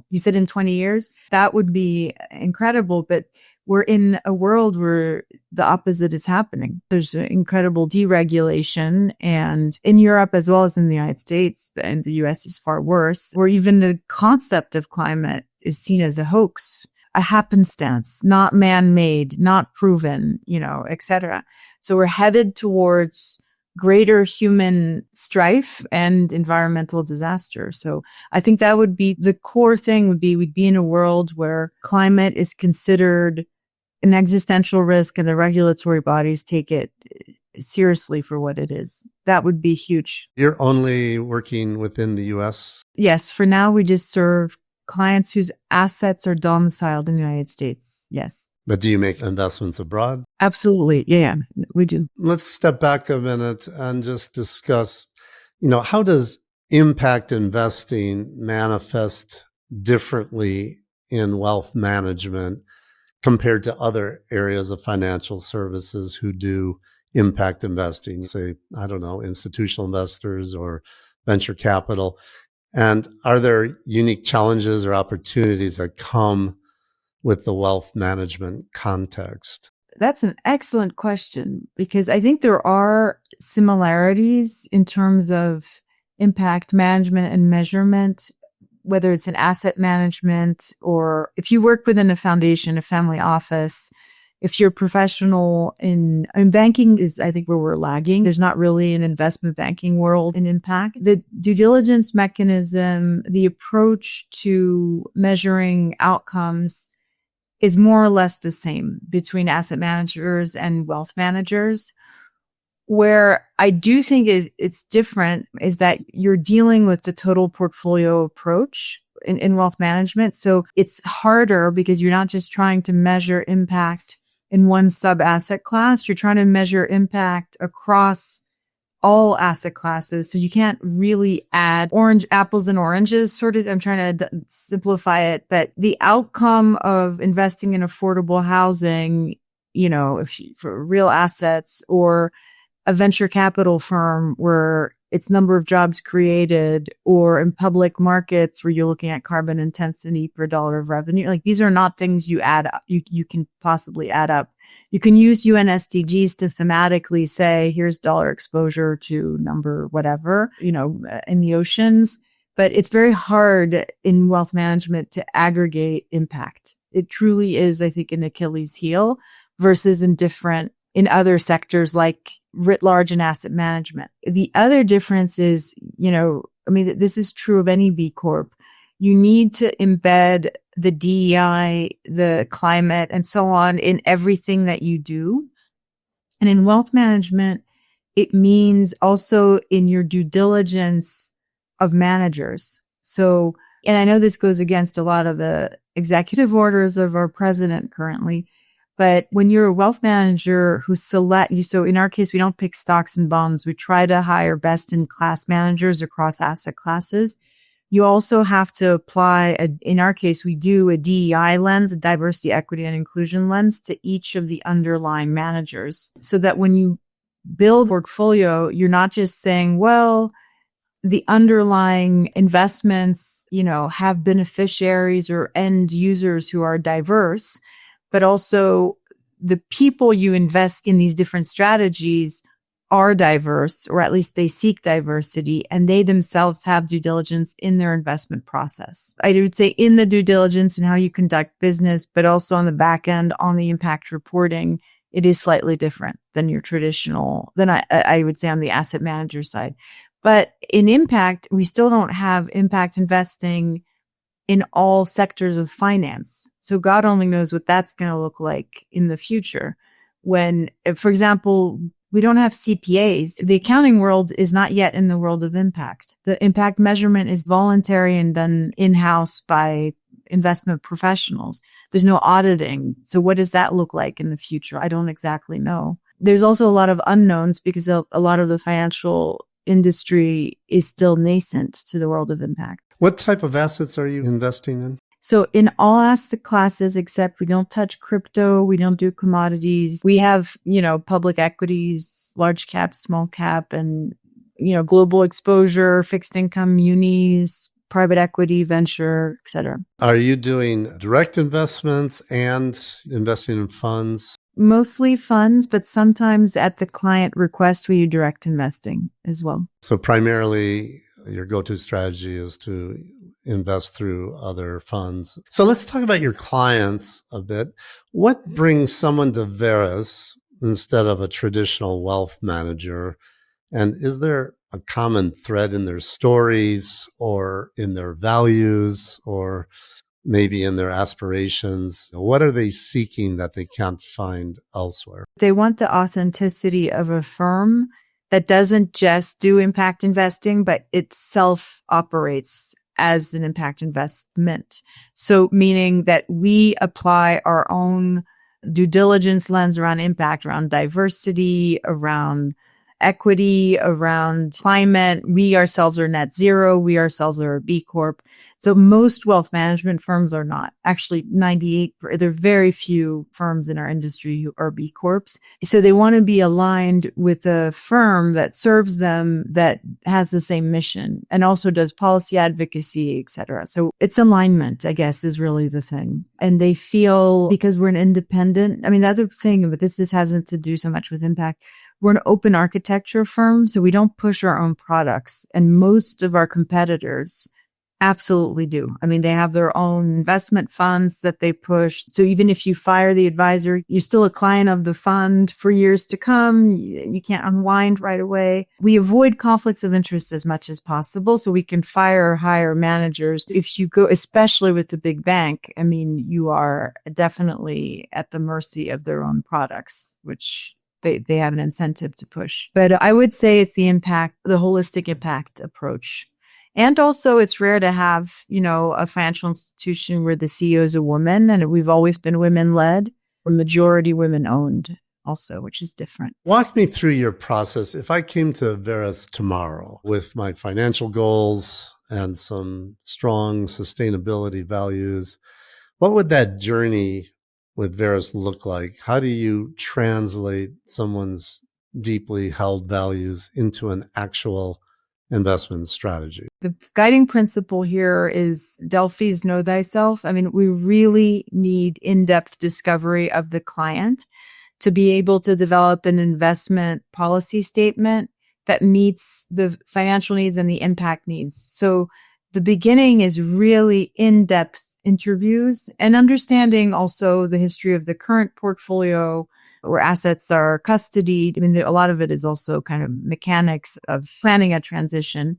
you said in 20 years. That would be incredible. But we're in a world where the opposite is happening. There's incredible deregulation, and in Europe as well as in the United States, and the US is far worse, where even the concept of climate is seen as a hoax, a happenstance, not man-made, not proven, etc. So we're headed towards greater human strife and environmental disaster. So I think that would be the core thing we'd be in a world where climate is considered an existential risk and the regulatory bodies take it seriously for what it is. That would be huge. You're only working within the US? Yes. For now, we just serve clients whose assets are domiciled in the United States. Yes. But do you make investments abroad? Absolutely. Yeah, we do. Let's step back a minute and just discuss, how does impact investing manifest differently in wealth management compared to other areas of financial services who do impact investing, say, institutional investors or venture capital? And are there unique challenges or opportunities that come with the wealth management context? That's an excellent question, because I think there are similarities in terms of impact management and measurement, whether it's in asset management or if you work within a foundation, a family office. If you're a professional in banking is, I think, where we're lagging. There's not really an investment banking world in impact. The due diligence mechanism, the approach to measuring outcomes is more or less the same between asset managers and wealth managers. Where I do think it's different is that you're dealing with the total portfolio approach in wealth management. So it's harder because you're not just trying to measure impact in one sub-asset class. You're trying to measure impact across all asset classes. So you can't really add apples and oranges, sort of. I'm trying to simplify it, but the outcome of investing in affordable housing, for real assets, or a venture capital firm where it's number of jobs created, or in public markets where you're looking at carbon intensity per dollar of revenue. Like, these are not things you add up, you can possibly add up. You can use UN SDGs to thematically say, here's dollar exposure to number whatever, in the oceans. But it's very hard in wealth management to aggregate impact. It truly is, I think, an Achilles heel versus in other sectors like writ large in asset management. The other difference is, this is true of any B Corp. You need to embed the DEI, the climate, and so on in everything that you do. And in wealth management, it means also in your due diligence of managers. So, and I know this goes against a lot of the executive orders of our president currently, but when you're a wealth manager who select you, so in our case, we don't pick stocks and bonds. We try to hire best in class managers across asset classes. You also have to apply, in our case, we do a DEI lens, a diversity, equity, and inclusion lens to each of the underlying managers, so that when you build a portfolio, you're not just saying, well, the underlying investments, have beneficiaries or end users who are diverse, but also the people you invest in these different strategies are diverse, or at least they seek diversity, and they themselves have due diligence in their investment process. I would say in the due diligence and how you conduct business, but also on the back end on the impact reporting, it is slightly different than your traditional, than I would say on the asset manager side. But in impact, we still don't have impact investing in all sectors of finance. So God only knows what that's going to look like in the future. When, for example, we don't have CPAs. The accounting world is not yet in the world of impact. The impact measurement is voluntary and done in-house by investment professionals. There's no auditing. So what does that look like in the future? I don't exactly know. There's also a lot of unknowns because a lot of the financial industry is still nascent to the world of impact. What type of assets are you investing in? So in all asset classes, except we don't touch crypto, we don't do commodities. We have, public equities, large cap, small cap, and, global exposure, fixed income, munis, private equity, venture, et cetera. Are you doing direct investments and investing in funds? Mostly funds, but sometimes at the client request, we do direct investing as well. So primarily your go-to strategy is to invest through other funds. So let's talk about your clients a bit. What brings someone to Veris instead of a traditional wealth manager? And is there a common thread in their stories or in their values or maybe in their aspirations? What are they seeking that they can't find elsewhere? They want the authenticity of a firm that doesn't just do impact investing, but itself operates as an impact investment. So meaning that we apply our own due diligence lens around impact, around diversity, around equity, around climate. We ourselves are net zero. We ourselves are a B Corp. So most wealth management firms are not. Actually, 98, there are very few firms in our industry who are B Corps. So they want to be aligned with a firm that serves them, that has the same mission and also does policy advocacy, et cetera. So it's alignment, I guess, is really the thing. And they feel, because we're an independent, the other thing, but this hasn't to do so much with impact. We're an open architecture firm, so we don't push our own products. And most of our competitors absolutely do. They have their own investment funds that they push. So even if you fire the advisor, you're still a client of the fund for years to come. You can't unwind right away. We avoid conflicts of interest as much as possible so we can fire or hire managers. If you go, especially with the big bank, you are definitely at the mercy of their own products, which they have an incentive to push. But I would say it's the holistic impact approach. And also it's rare to have, a financial institution where the CEO is a woman, and we've always been women led. We're majority women owned also, which is different. Walk me through your process. If I came to Veris tomorrow with my financial goals and some strong sustainability values, what would that journey with Veris look like? How do you translate someone's deeply held values into an actual investment strategy? The guiding principle here is Delphi's know thyself. We really need in-depth discovery of the client to be able to develop an investment policy statement that meets the financial needs and the impact needs. So the beginning is really in-depth interviews and understanding also the history of the current portfolio where assets are custodied. A lot of it is also kind of mechanics of planning a transition,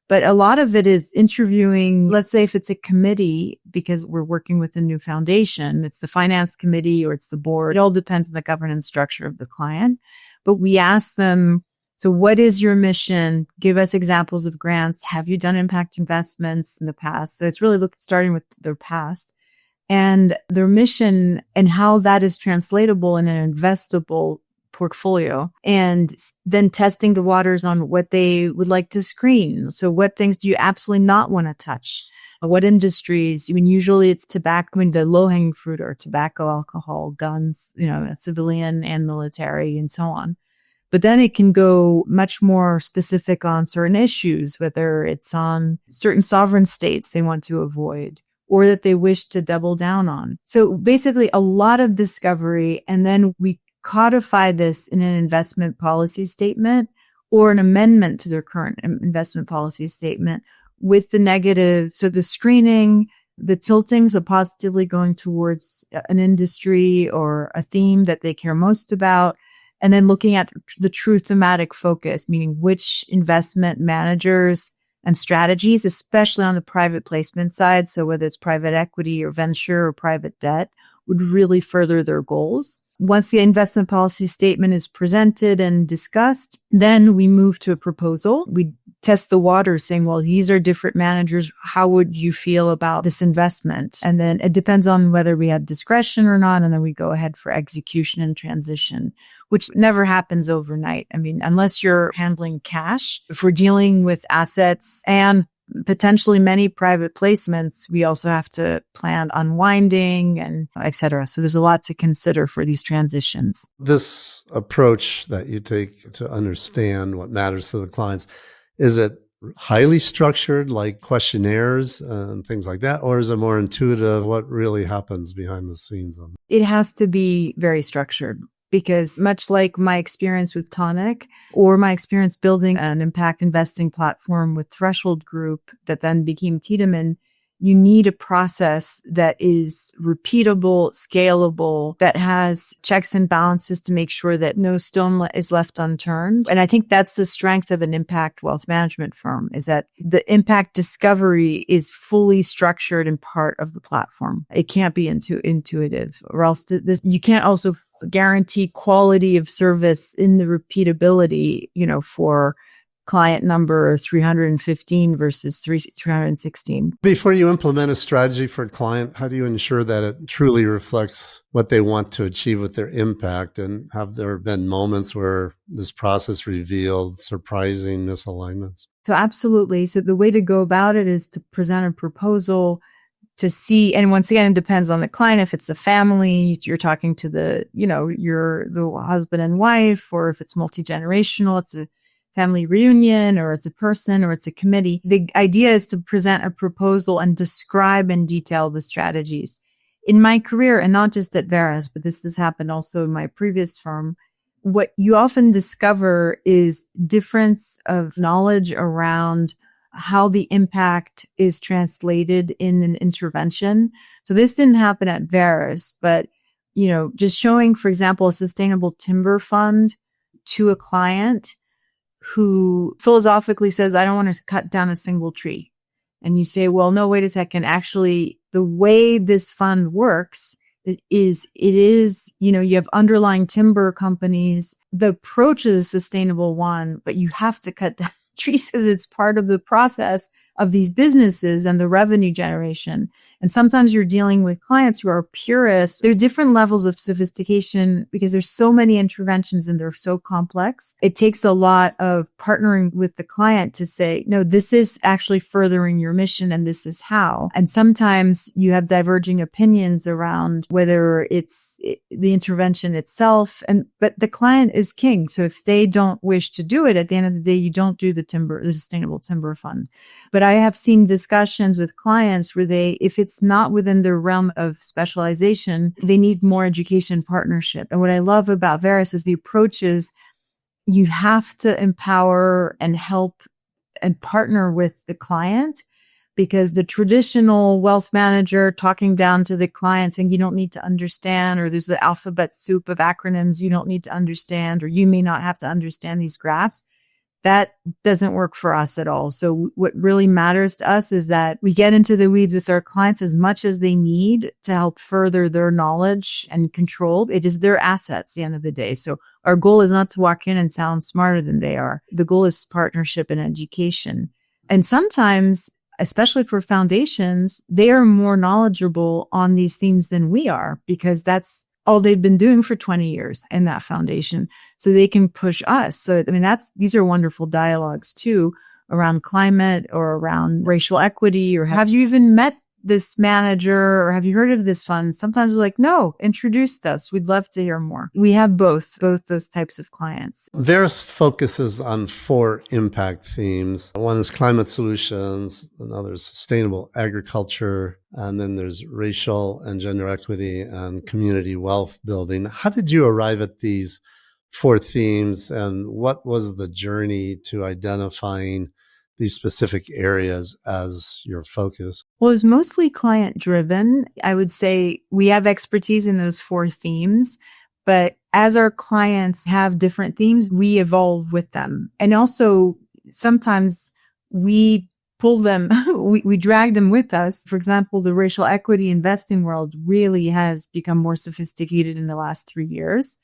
but a lot of it is interviewing, let's say if it's a committee, because we're working with a new foundation, it's the finance committee or it's the board. It all depends on the governance structure of the client. But we ask them, so what is your mission? Give us examples of grants. Have you done impact investments in the past? So it's really starting with their past and their mission and how that is translatable in an investable portfolio, and then testing the waters on what they would like to screen. So what things do you absolutely not want to touch? What industries? Usually it's tobacco. The low-hanging fruit are tobacco, alcohol, guns, civilian and military and so on. But then it can go much more specific on certain issues, whether it's on certain sovereign states they want to avoid or that they wish to double down on. So basically a lot of discovery, and then we codify this in an investment policy statement or an amendment to their current investment policy statement with the negative. So the screening, the tilting, so positively going towards an industry or a theme that they care most about. And then looking at the true thematic focus, meaning which investment managers and strategies, especially on the private placement side. So whether it's private equity or venture or private debt, would really further their goals. Once the investment policy statement is presented and discussed, then we move to a proposal. We test the waters saying, well, these are different managers. How would you feel about this investment? And then it depends on whether we have discretion or not. And then we go ahead for execution and transition, which never happens overnight. I mean, unless you're handling cash, if we're dealing with assets and potentially many private placements, we also have to plan unwinding and et cetera. So there's a lot to consider for these transitions. This approach that you take to understand what matters to the clients, is it highly structured like questionnaires and things like that? Or is it more intuitive? What really happens behind the scenes on that? It has to be very structured. Because much like my experience with Tonic or my experience building an impact investing platform with Threshold Group that then became Tiedemann, you need a process that is repeatable, scalable, that has checks and balances to make sure that no stone is left unturned. And I think that's the strength of an impact wealth management firm, is that the impact discovery is fully structured and part of the platform. It can't be intuitive, or else you can't also guarantee quality of service in the repeatability, for client number 315 versus 316. Before you implement a strategy for a client, how do you ensure that it truly reflects what they want to achieve with their impact? And have there been moments where this process revealed surprising misalignments? So absolutely. So the way to go about it is to present a proposal to see, and once again, it depends on the client. If it's a family, you're talking to the husband and wife, or if it's multi-generational, it's a family reunion, or it's a person, or it's a committee. The idea is to present a proposal and describe in detail the strategies. In my career, and not just at Veris, but this has happened also in my previous firm, what you often discover is difference of knowledge around how the impact is translated in an intervention. So this didn't happen at Veris, but, just showing, for example, a sustainable timber fund to a client who philosophically says, I don't want to cut down a single tree. And you say, well, no, wait a second. Actually, the way this fund works is you have underlying timber companies. The approach is a sustainable one, but you have to cut down trees because it's part of the process of these businesses and the revenue generation. And sometimes you're dealing with clients who are purists. There are different levels of sophistication because there's so many interventions and they're so complex. It takes a lot of partnering with the client to say, no, this is actually furthering your mission and this is how. And sometimes you have diverging opinions around whether it's the intervention itself. But the client is king. So if they don't wish to do it, at the end of the day, you don't do the sustainable timber fund. But I have seen discussions with clients where if it's not within their realm of specialization, they need more education partnership. And what I love about Veris is the approach is you have to empower and help and partner with the client, because the traditional wealth manager talking down to the client saying you don't need to understand, or there's the alphabet soup of acronyms you don't need to understand, or you may not have to understand these graphs. That doesn't work for us at all. So what really matters to us is that we get into the weeds with our clients as much as they need to help further their knowledge and control. It is their assets at the end of the day. So our goal is not to walk in and sound smarter than they are. The goal is partnership and education. And sometimes, especially for foundations, they are more knowledgeable on these themes than we are, because that's all they've been doing for 20 years in that foundation. So they can push us. So, these are wonderful dialogues too, around climate or around racial equity, or have you even met this manager, or have you heard of this fund? Sometimes we're like, no, introduce us. We'd love to hear more. We have both those types of clients. Veris focuses on 4 impact themes. One is climate solutions, another is sustainable agriculture, and then there's racial and gender equity and community wealth building. How did you arrive at these 4 themes, and what was the journey to identifying these specific areas as your focus? Well, it was mostly client driven. I would say we have expertise in those 4 themes, but as our clients have different themes, we evolve with them. And also sometimes we pull them, we drag them with us. For example, the racial equity investing world really has become more sophisticated in the last 3 years,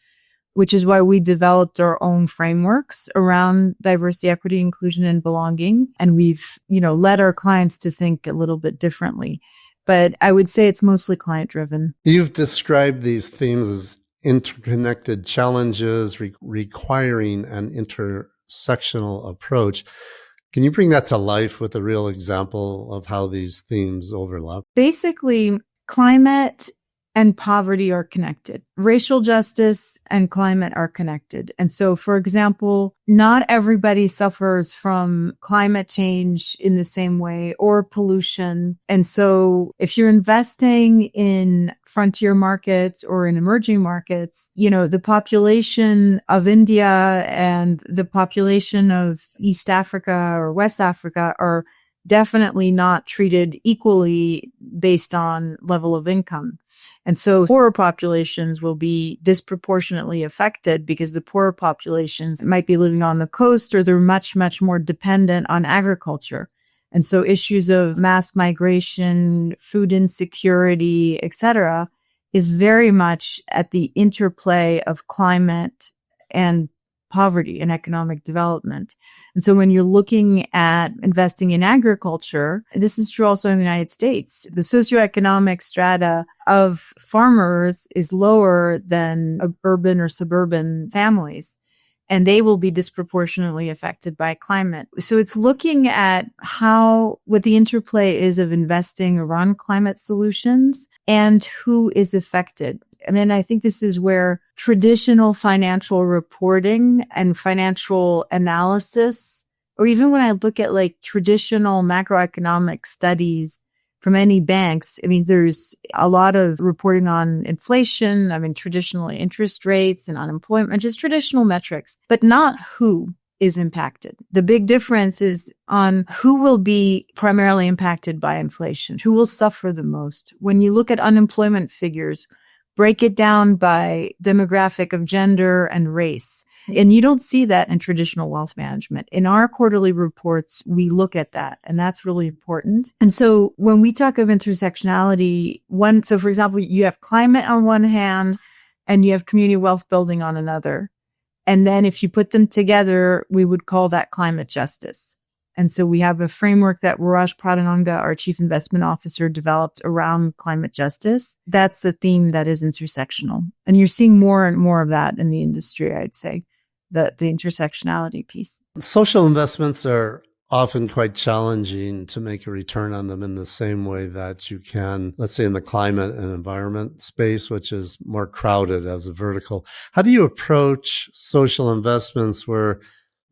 which is why we developed our own frameworks around diversity, equity, inclusion, and belonging. And we've, led our clients to think a little bit differently. But I would say it's mostly client driven. You've described these themes as interconnected challenges requiring an intersectional approach. Can you bring that to life with a real example of how these themes overlap? Basically, climate and poverty are connected. Racial justice and climate are connected. And so, for example, not everybody suffers from climate change in the same way or pollution. And so if you're investing in frontier markets or in emerging markets, the population of India and the population of East Africa or West Africa are definitely not treated equally based on level of income. And so poorer populations will be disproportionately affected because the poorer populations might be living on the coast or they're much, much more dependent on agriculture. And so issues of mass migration, food insecurity, etc., is very much at the interplay of climate and poverty and economic development. And so when you're looking at investing in agriculture, this is true also in the United States, the socioeconomic strata of farmers is lower than urban or suburban families, and they will be disproportionately affected by climate. So it's looking at what the interplay is of investing around climate solutions and who is affected. I think this is where traditional financial reporting and financial analysis, or even when I look at traditional macroeconomic studies from any banks, there's a lot of reporting on inflation, traditionally interest rates and unemployment, just traditional metrics, but not who is impacted. The big difference is on who will be primarily impacted by inflation, who will suffer the most. When you look at unemployment figures, break it down by demographic of gender and race. And you don't see that in traditional wealth management. In our quarterly reports, we look at that, and that's really important. And so when we talk of intersectionality, so for example, you have climate on one hand and you have community wealth building on another. And then if you put them together, we would call that climate justice. And so we have a framework that Raj Pradhananga, our chief investment officer, developed around climate justice. That's the theme that is intersectional. And you're seeing more and more of that in the industry, I'd say, the intersectionality piece. Social investments are often quite challenging to make a return on them in the same way that you can, let's say, in the climate and environment space, which is more crowded as a vertical. How do you approach social investments where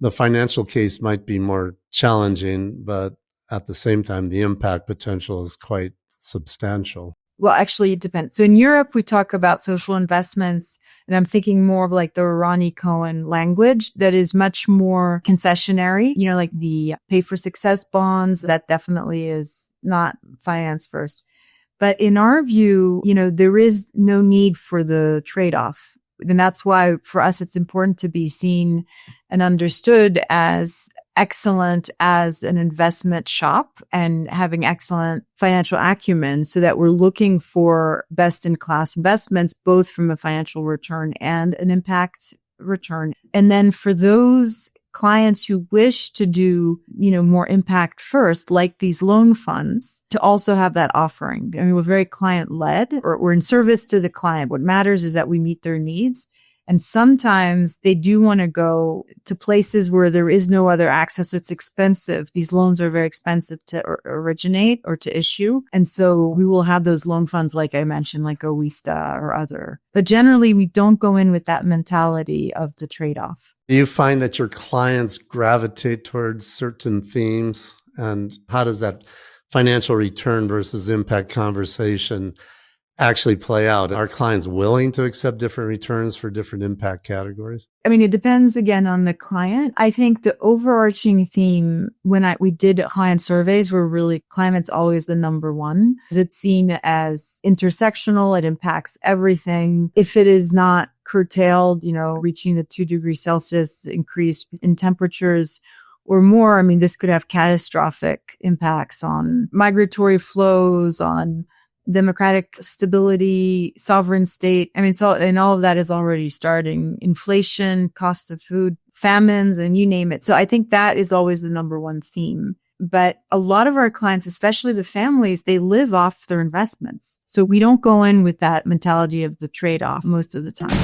the financial case might be more challenging, but at the same time, the impact potential is quite substantial? Well, actually, it depends. So in Europe, we talk about social investments, and I'm thinking more of the Ronnie Cohen language that is much more concessionary, like the pay for success bonds. That definitely is not finance first. But in our view, there is no need for the trade-off. And that's why for us, it's important to be seen and understood as excellent as an investment shop and having excellent financial acumen so that we're looking for best in class investments, both from a financial return and an impact return. And then for those clients who wish to do, more impact first, like these loan funds, to also have that offering. We're very client led, or we're in service to the client. What matters is that we meet their needs. And sometimes they do want to go to places where there is no other access. So it's expensive. These loans are very expensive to originate or to issue. And so we will have those loan funds, like I mentioned, like Owista or other. But generally, we don't go in with that mentality of the trade-off. Do you find that your clients gravitate towards certain themes? And how does that financial return versus impact conversation actually play out? Are clients willing to accept different returns for different impact categories? It depends again on the client. I think the overarching theme when we did client surveys were really climate's always the number one. It's seen as intersectional. It impacts everything. If it is not curtailed, reaching the 2 degrees Celsius increase in temperatures, or more, I mean, this could have catastrophic impacts on migratory flows, on democratic stability, sovereign state. I mean, and all of that is already starting. Inflation, cost of food, famines, and you name it. So I think that is always the number one theme. But a lot of our clients, especially the families, they live off their investments. So we don't go in with that mentality of the trade-off most of the time.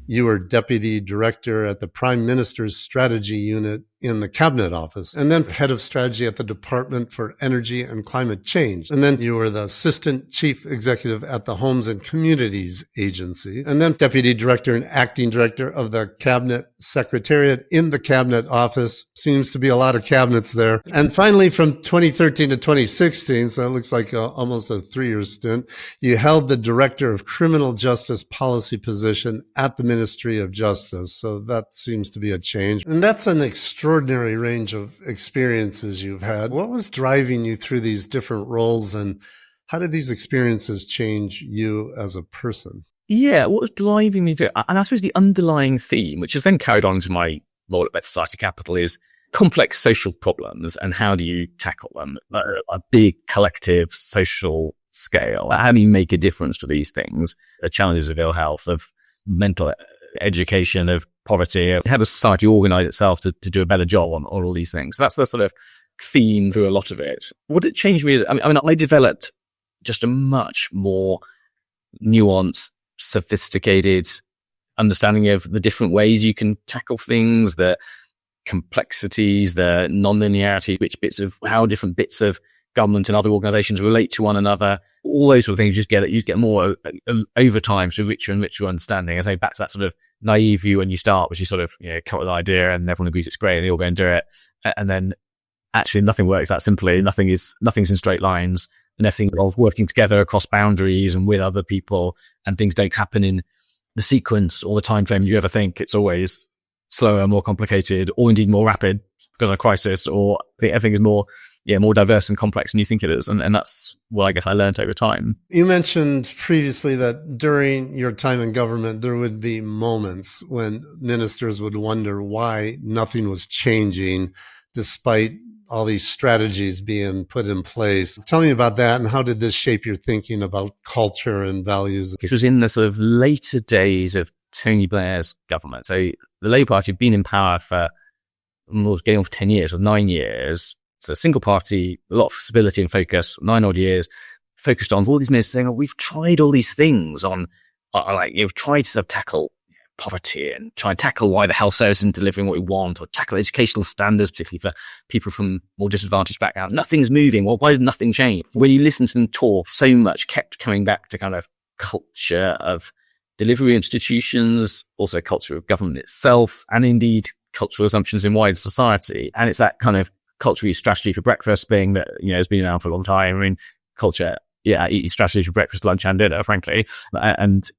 You were deputy director at the Prime Minister's Strategy Unit in the Cabinet Office, and then head of strategy at the Department for Energy and Climate Change. And then you were the assistant chief executive at the Homes and Communities Agency, and then deputy director and acting director of the Cabinet Secretariat in the Cabinet Office. Seems to be a lot of cabinets there. And finally, from 2013 to 2016, so it looks like almost a 3-year stint, you held the Director of Criminal Justice Policy position at the Ministry of Justice. So that seems to be a change. And that's an extraordinary range of experiences you've had. What was driving you through these different roles, and how did these experiences change you as a person? Yeah, what was driving me through, and I suppose the underlying theme, which has then carried on to my role at Better Society Capital, is complex social problems and how do you tackle them at a big collective social scale. How do you make a difference to these things? The challenges of ill health, of mental education, of poverty. How does society organize itself to do a better job on all these things? So that's the sort of theme through a lot of it. What it changed me is, I developed just a much more nuanced, sophisticated understanding of the different ways you can tackle things, the complexities, the non-linearity, how different bits of government and other organizations relate to one another. All those sort of things, you just get more over time, so richer and richer understanding. I say back to that sort of naive view when you start, which you sort of, come up with an idea and everyone agrees it's great and they all go and do it. And then actually nothing works that simply. Nothing's in straight lines, and everything involves working together across boundaries and with other people, and things don't happen in the sequence or the time frame you ever think. It's always slower, more complicated, or indeed more rapid because of a crisis, or everything is more diverse and complex than you think it is. And that's what I guess I learned over time. You mentioned previously that during your time in government, there would be moments when ministers would wonder why nothing was changing despite all these strategies being put in place. Tell me about that, and how did this shape your thinking about culture and values? This was in the sort of later days of Tony Blair's government. So the Labour Party had been in power for getting on for 10 years or 9 years. It's a single party, a lot of stability and focus, 9 odd years, focused on all these ministers saying, we've tried all these things on, you've tried to sort of tackle poverty and try and tackle why the health service isn't delivering what we want, or tackle educational standards, particularly for people from more disadvantaged backgrounds. Nothing's moving. Well, why did nothing change? When you listen to them talk, so much kept coming back to kind of culture of delivery institutions, also culture of government itself, and indeed cultural assumptions in wider society. And it's that kind of culture strategy for breakfast being that, has been around for a long time. I mean, culture, eat strategy for breakfast, lunch and dinner, frankly. And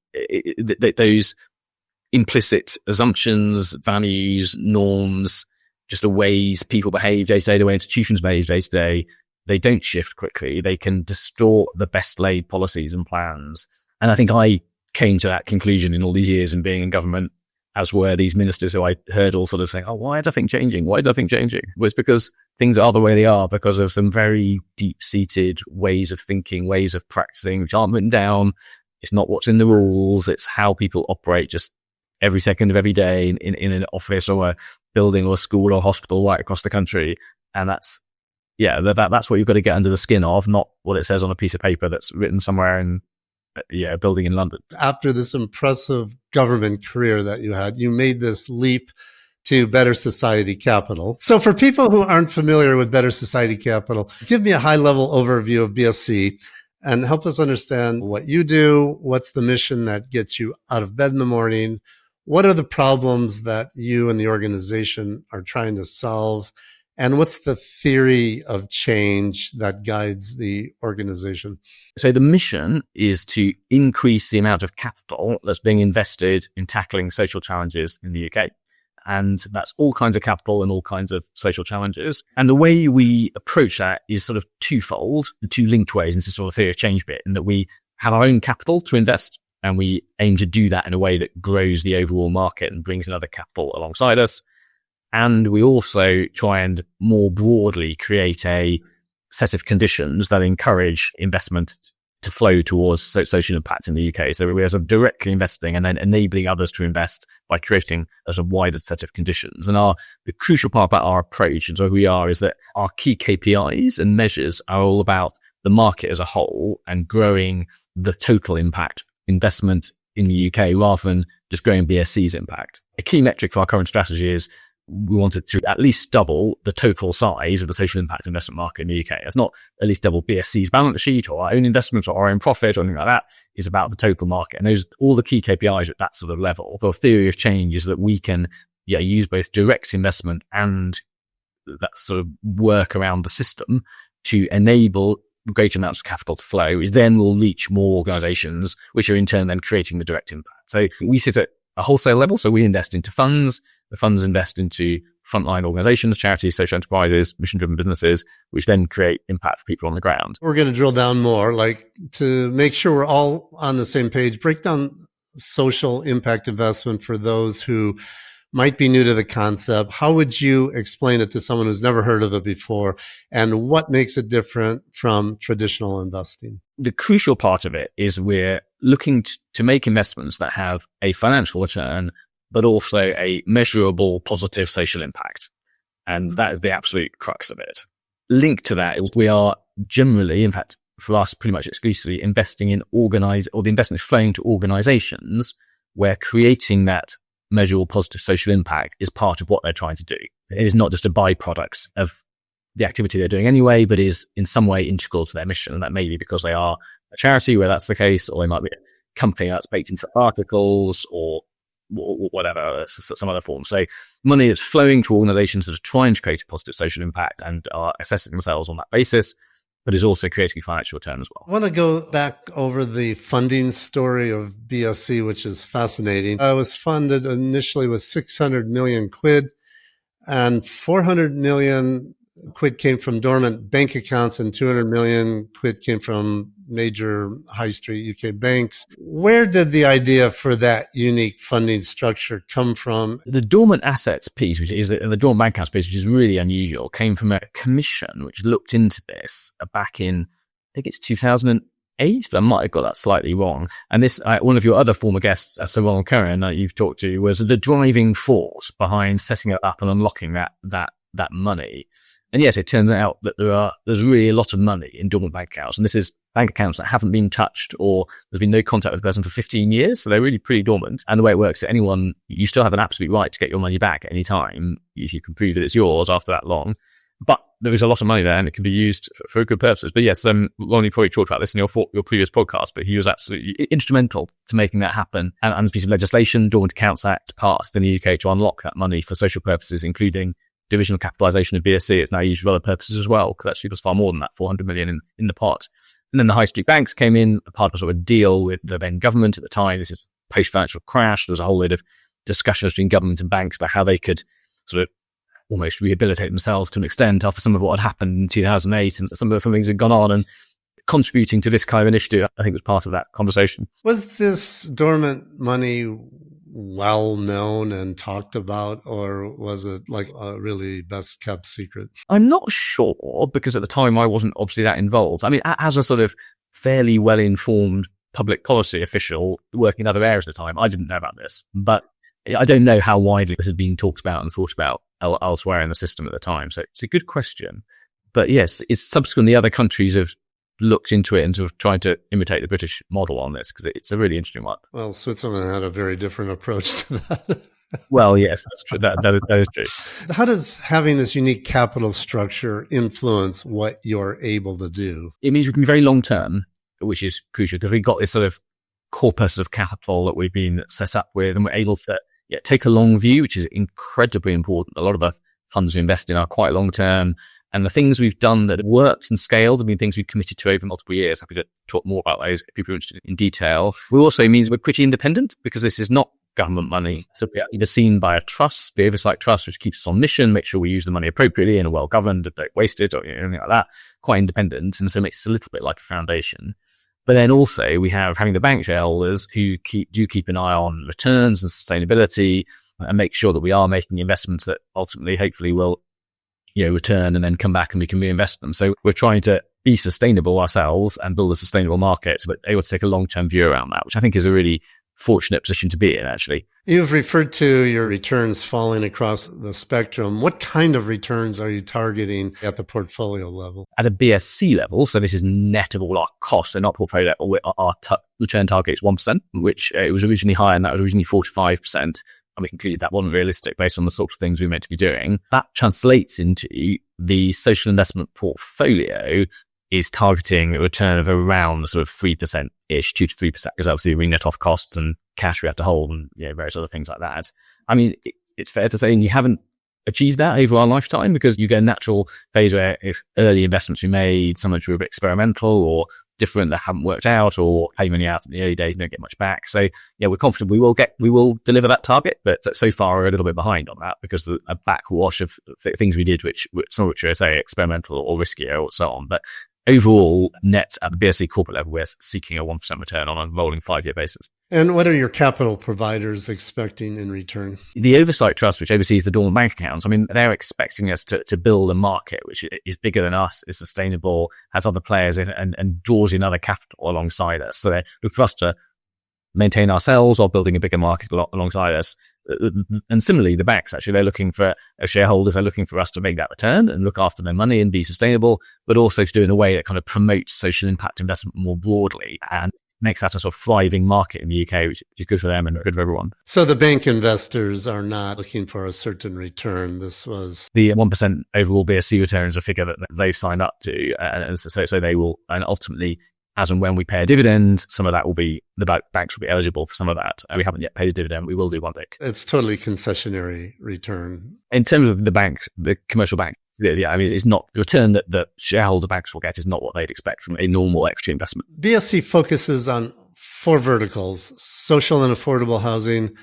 those implicit assumptions, values, norms, just the ways people behave day to day, the way institutions behave day to day, they don't shift quickly. They can distort the best laid policies and plans. And I think I came to that conclusion in all these years in being in government, as were these ministers who I heard all sort of saying, why is nothing changing? Why is nothing changing? Well, it's because things are the way they are because of some very deep-seated ways of thinking, ways of practicing, which aren't written down. It's not what's in the rules. It's how people operate just every second of every day in an office or a building or a school or a hospital right across the country. And that's what you've got to get under the skin of, not what it says on a piece of paper that's written somewhere in a building in London. After this impressive government career that you had, you made this leap to Better Society Capital. So for people who aren't familiar with Better Society Capital, give me a high-level overview of BSC and help us understand what you do, what's the mission that gets you out of bed in the morning, what are the problems that you and the organization are trying to solve, and what's the theory of change that guides the organization? So the mission is to increase the amount of capital that's being invested in tackling social challenges in the UK. And that's all kinds of capital and all kinds of social challenges. And the way we approach that is sort of twofold, the two linked ways. And this is sort of theory of change bit, in that we have our own capital to invest, and we aim to do that in a way that grows the overall market and brings in other capital alongside us. And we also try and more broadly create a set of conditions that encourage investment to flow towards social impact in the UK. So we're sort of directly investing and then enabling others to invest by creating a sort of wider set of conditions. And the crucial part about our approach and so who we are is that our key KPIs and measures are all about the market as a whole and growing the total impact investment in the UK rather than just growing BSC's impact. A key metric for our current strategy is we wanted to at least double the total size of the social impact investment market in the UK. It's not at least double BSC's balance sheet or our own investments or our own profit or anything like that. It's about the total market. And those, all the key KPIs at that sort of level. The theory of change is that we can use both direct investment and that sort of work around the system to enable greater amounts of capital to flow, which then will reach more organizations, which are in turn then creating the direct impact. So we sit at a wholesale level. So we invest into funds. The funds invest into frontline organizations, charities, social enterprises, mission-driven businesses, which then create impact for people on the ground. We're going to drill down more, like to make sure we're all on the same page. Break down social impact investment for those who might be new to the concept. How would you explain it to someone who's never heard of it before? And what makes it different from traditional investing? The crucial part of it is we're looking to make investments that have a financial return, but also a measurable positive social impact. And that is the absolute crux of it. Linked to that is we are generally, in fact, for us, pretty much exclusively investing in the investment is flowing to organizations where creating that measurable positive social impact is part of what they're trying to do. It is not just a byproduct of the activity they're doing anyway, but is in some way integral to their mission. And that may be because they are a charity where that's the case, or they might be a company that's baked into articles or whatever, some other form. So money is flowing to organizations that are trying to create a positive social impact and are assessing themselves on that basis, but is also creating a financial return as well. I want to go back over the funding story of BSC, which is fascinating. I was funded initially with 600 million quid, and 400 million quid came from dormant bank accounts and 200 million quid came from major high street UK banks. Where did the idea for that unique funding structure come from? The dormant assets piece, which is the dormant bank accounts piece, which is really unusual, came from a commission which looked into this back in, I think it's 2008, but I might have got that slightly wrong. And this, one of your other former guests, Sir Ronald Curran, that you've talked to, was the driving force behind setting it up and unlocking that money. And yes, it turns out that there's really a lot of money in dormant bank accounts. And this is bank accounts that haven't been touched or there's been no contact with the person for 15 years. So they're really pretty dormant. And the way it works is anyone, you still have an absolute right to get your money back at any time if you can prove that it's yours after that long. But there is a lot of money there and it can be used for good purposes. But yes, Ronnie probably talked about this in your previous podcast, but he was absolutely instrumental to making that happen. And a piece of legislation, Dormant Accounts Act, passed in the UK to unlock that money for social purposes, including divisional capitalisation of BSC. It's now used for other purposes as well, because actually there's far more than that, 400 million in the pot. And then the high street banks came in, a part of a sort of deal with the then government at the time. This is post-financial crash. There was a whole load of discussions between government and banks about how they could sort of almost rehabilitate themselves to an extent after some of what had happened in 2008 and some of the things had gone on, and contributing to this kind of initiative, I think, was part of that conversation. Was this dormant money well known and talked about, or was it like a really best kept secret? I'm not sure, because at the time I wasn't obviously that involved. I mean, as a sort of fairly well informed public policy official working in other areas at the time, I didn't know about this, but I don't know how widely this had been talked about and thought about elsewhere in the system at the time. So it's a good question. But yes, it's subsequently other countries have looked into it and sort of tried to imitate the British model on this, because it's a really interesting one. Well, Switzerland had a very different approach to that. Well, yes, that's true. That is true. How does having this unique capital structure influence what you're able to do? It means we can be very long term, which is crucial, because we've got this sort of corpus of capital that we've been set up with, and we're able to take a long view, which is incredibly important. A lot of the funds we invest in are quite long term. And the things we've done that have worked and scaled have been things we've committed to over multiple years. Happy to talk more about those if people are interested in detail. It also means we're pretty independent, because this is not government money. So we are either seen by a trust, the oversight trust, which keeps us on mission, make sure we use the money appropriately and are well governed, don't waste it or anything like that, quite independent. And so it makes it a little bit like a foundation. But then also we have having the bank shareholders who do keep an eye on returns and sustainability and make sure that we are making investments that ultimately, hopefully will, return and then come back and we can reinvest them. So we're trying to be sustainable ourselves and build a sustainable market, but able to take a long-term view around that, which I think is a really fortunate position to be in, actually. You've referred to your returns falling across the spectrum. What kind of returns are you targeting at the portfolio level? At a BSC level, so this is net of all our costs and our portfolio level, our return target is 1%, which it was originally higher, and that was originally 4-5%. And we concluded that wasn't realistic based on the sorts of things we were meant to be doing. That translates into the social investment portfolio is targeting a return of around sort of 3%-ish, 2 to 3%, because obviously we net off costs and cash we have to hold and various other things like that. I mean, it's fair to say you haven't achieved that over our lifetime because you get a natural phase where if early investments we made, some which were a bit experimental or different that haven't worked out or pay money out in the early days, you don't get much back. So we're confident we will deliver that target, but so far we're a little bit behind on that because a backwash of things we did, which some of which are, say, experimental or riskier or so on. But overall, net at the BSC corporate level, we're seeking a 1% return on a rolling 5-year basis. And what are your capital providers expecting in return? The Oversight Trust, which oversees the dormant bank accounts, I mean, they're expecting us to build a market which is bigger than us, is sustainable, has other players in, and draws in other capital alongside us. So they look for us to maintain ourselves or building a bigger market alongside us. And similarly, the banks, actually, they're looking for shareholders, they're looking for us to make that return and look after their money and be sustainable, but also to do it in a way that kind of promotes social impact investment more broadly and makes that a sort of thriving market in the UK, which is good for them and good for everyone. So the bank investors are not looking for a certain return. This was the 1% overall BSC return is a figure that they've signed up to. And so they will, and ultimately, as and when we pay a dividend, some of that will be, the banks will be eligible for some of that. We haven't yet paid a dividend. We will do one day. It's totally concessionary return. In terms of the bank, the commercial bank, it's not the return that the shareholder banks will get is not what they'd expect from a normal equity investment. BSC focuses on 4 verticals: social and affordable housing,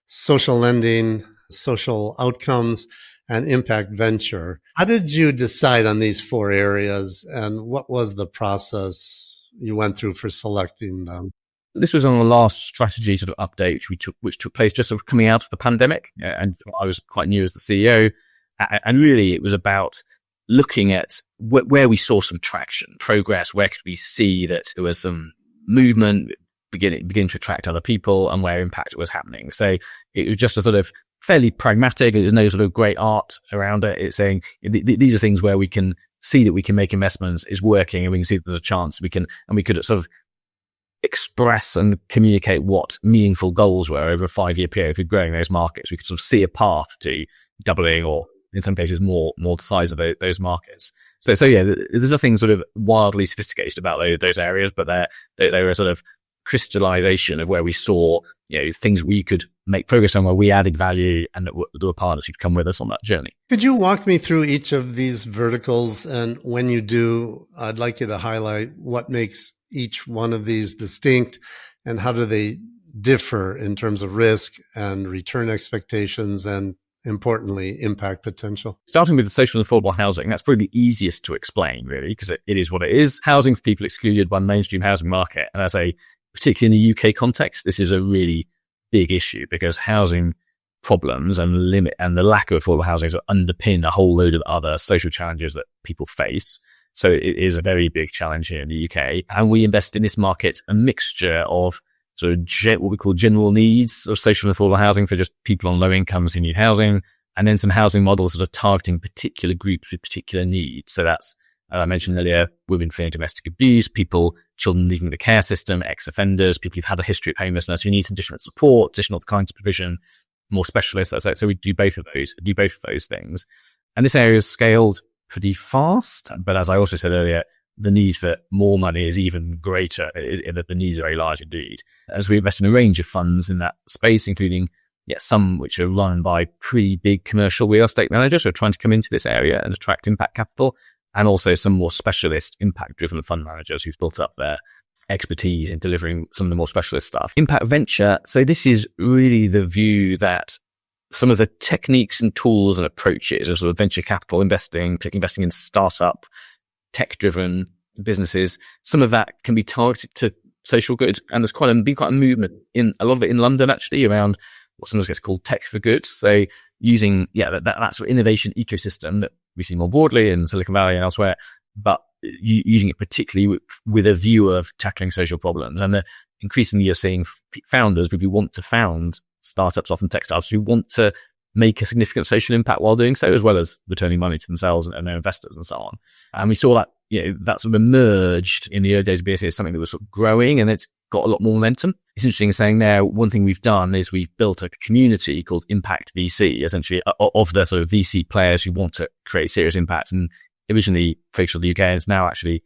social lending, social outcomes, and impact venture. How did you decide on these 4 areas, and what was the process you went through for selecting them? This was on the last strategy sort of update which took place just sort of coming out of the pandemic, and I was quite new as the CEO. And really, it was about looking at where we saw some traction, progress, where could we see that there was some movement, begin to attract other people, and where impact was happening. So it was just a sort of fairly pragmatic. There's no sort of great art around it. It's saying these are things where we can see that we can make investments, is working, and we can see that there's a chance we could sort of express and communicate what meaningful goals were over a 5-year period. If we're growing those markets, we could sort of see a path to doubling or in some cases more the size of those markets. So there's nothing sort of wildly sophisticated about those areas, but they're a sort of crystallization of where we saw, things we could make progress on, where we added value, and that there were partners who'd come with us on that journey. Could you walk me through each of these verticals? And when you do, I'd like you to highlight what makes each one of these distinct and how do they differ in terms of risk and return expectations and, importantly, impact potential. Starting with the social and affordable housing, that's probably the easiest to explain, really, because it is what it is. Housing for people excluded by the mainstream housing market. And particularly in the UK context, this is a really big issue because housing problems and the lack of affordable housing underpin a whole load of other social challenges that people face. So it is a very big challenge here in the UK. And we invest in this market a mixture of sort of what we call general needs of social and affordable housing for just people on low incomes who need housing, and then some housing models that are targeting particular groups with particular needs. So that's, as I mentioned earlier, women fearing domestic abuse, children leaving the care system, ex-offenders, people who've had a history of homelessness who need some additional support, additional kinds of provision, more specialists. So we do both of those things. And this area is scaled pretty fast. But as I also said earlier, the need for more money is even greater. The needs are very large indeed. As we invest in a range of funds in that space, including some which are run by pretty big commercial real estate managers who are trying to come into this area and attract impact capital, and also some more specialist impact-driven fund managers who've built up their expertise in delivering some of the more specialist stuff. Impact venture. So this is really the view that some of the techniques and tools and approaches of sort of venture capital investing, particularly investing in startup, tech-driven businesses, some of that can be targeted to social good. And there's been quite a movement in a lot of it in London, actually, around what sometimes gets called tech for good. So using, that sort of innovation ecosystem that we see more broadly in Silicon Valley and elsewhere, but using it particularly with a view of tackling social problems. And increasingly you're seeing founders who want to found startups, often tech startups, who want to make a significant social impact while doing so, as well as returning money to themselves and their investors and so on. And we saw that, that sort of emerged in the early days of BSC as something that was sort of growing, and it's got a lot more momentum. It's interesting saying now, one thing we've done is we've built a community called Impact VC, essentially of the sort of VC players who want to create serious impact. And originally focused on the UK, and it's now actually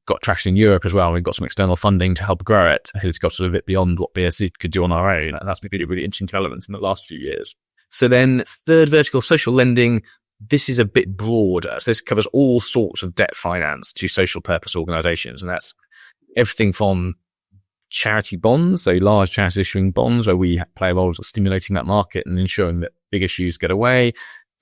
got traction in Europe as well. We've got some external funding to help grow it. It's got sort of a bit beyond what BSC could do on our own. And that's been really, really interesting developments in the last few years. So then third vertical, social lending. This is a bit broader. So this covers all sorts of debt finance to social purpose organizations. And that's everything from charity bonds, so large charities issuing bonds where we play a role of stimulating that market and ensuring that big issues get away,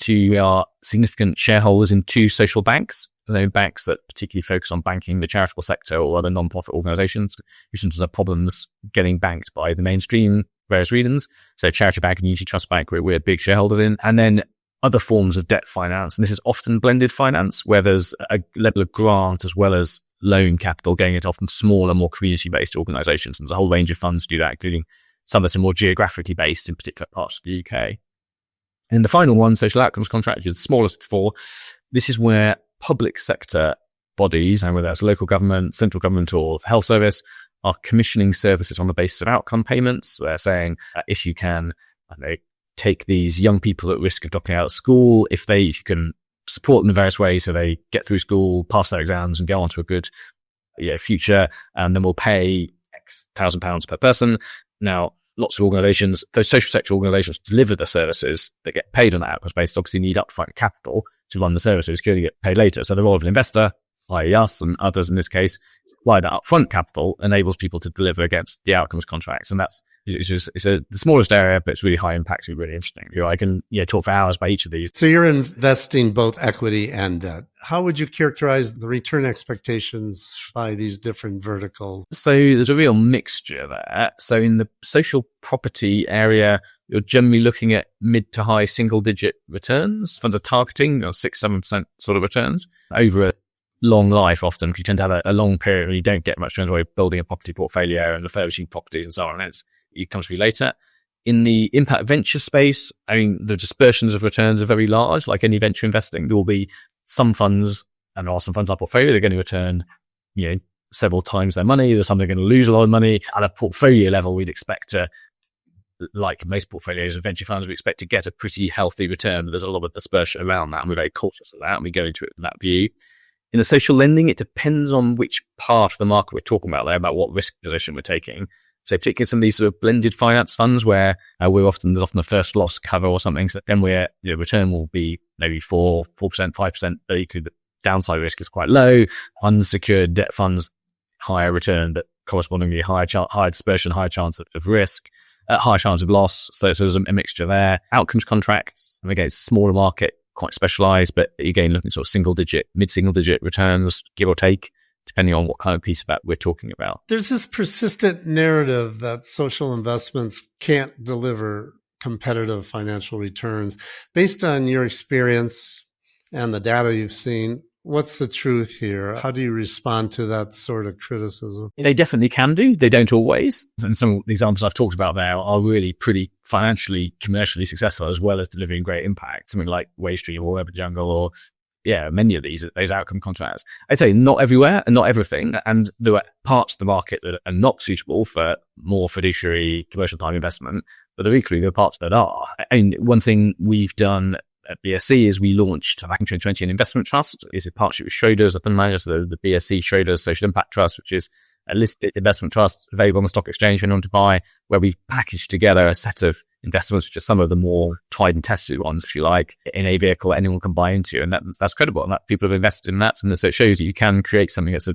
to our significant shareholders in two social banks, banks that particularly focus on banking the charitable sector or other non-profit organizations who sometimes have problems getting banked by the mainstream various reasons. So Charity Bank and Unity Trust Bank, we're big shareholders in. And then other forms of debt finance. And this is often blended finance, where there's a level of grant as well as loan capital going into often smaller, more community-based organizations. And there's a whole range of funds do that, including some that are more geographically based in particular parts of the UK. And the final one, social outcomes contract, which is the smallest of four. This is where public sector bodies, and whether that's local government, central government, or the health service, are commissioning services on the basis of outcome payments. So they're saying, if you can, take these young people at risk of dropping out of school, if you can support them in various ways so they get through school, pass their exams, and go on to a good future, and then we'll pay X £1,000 per person. Now, lots of organizations, those social sector organizations deliver the services that get paid on that outcomes based, obviously need upfront capital to run the services, clearly get paid later. So the role of an investor, i.e. us and others in this case, apply that upfront capital enables people to deliver against the outcomes contracts. And it's the smallest area, but it's really high impact, really interesting. I can talk for hours by each of these. So you're investing both equity and debt. How would you characterize the return expectations by these different verticals? So there's a real mixture there. So in the social property area, you're generally looking at mid to high single digit returns. Funds are targeting 6-7% sort of returns over a long life. Often you tend to have a long period where you don't get much returns while you're building a property portfolio and refurbishing properties and so on. And it comes to you later. In the impact venture space, the dispersions of returns are very large. Like any venture investing, there will be some funds, and there are some funds in our portfolio, they're going to return, several times their money. There's some they're going to lose a lot of money. At a portfolio level, we'd expect to, like most portfolios of venture funds, we expect to get a pretty healthy return. But there's a lot of dispersion around that, and we're very cautious of that, and we go into it with that view. In the social lending, it depends on which part of the market we're talking about there, about what risk position we're taking. So particularly some of these sort of blended finance funds where there's often a first loss cover or something. So then return will be maybe 4%, 5%, but equally the downside risk is quite low. Unsecured debt funds, higher return, but correspondingly higher dispersion, higher chance of risk, higher chance of loss. So there's a mixture there. Outcomes contracts, and again, it's a smaller market, quite specialized, but again, looking sort of mid-single digit returns, give or take, depending on what kind of piece of that we're talking about. There's this persistent narrative that social investments can't deliver competitive financial returns. Based on your experience and the data you've seen, what's the truth here? How do you respond to that sort of criticism? They definitely can do. They don't always. And some of the examples I've talked about there are really pretty financially, commercially successful, as well as delivering great impact. Something like Waystream or Urban Jungle or many of those outcome contracts. I'd say not everywhere and not everything. And there are parts of the market that are not suitable for more fiduciary commercial time investment, but there are parts that are. And one thing we've done at BSC is we launched back in 2020 an investment trust. It's a partnership with Schroders, a fund manager, so the BSC Schroders Social Impact Trust, which is a listed investment trust available on the stock exchange for anyone to buy, where we package together a set of investments, which are some of the more tried and tested ones, if you like, in a vehicle that anyone can buy into. And that's credible. And that people have invested in that. And so it shows that you can create something that's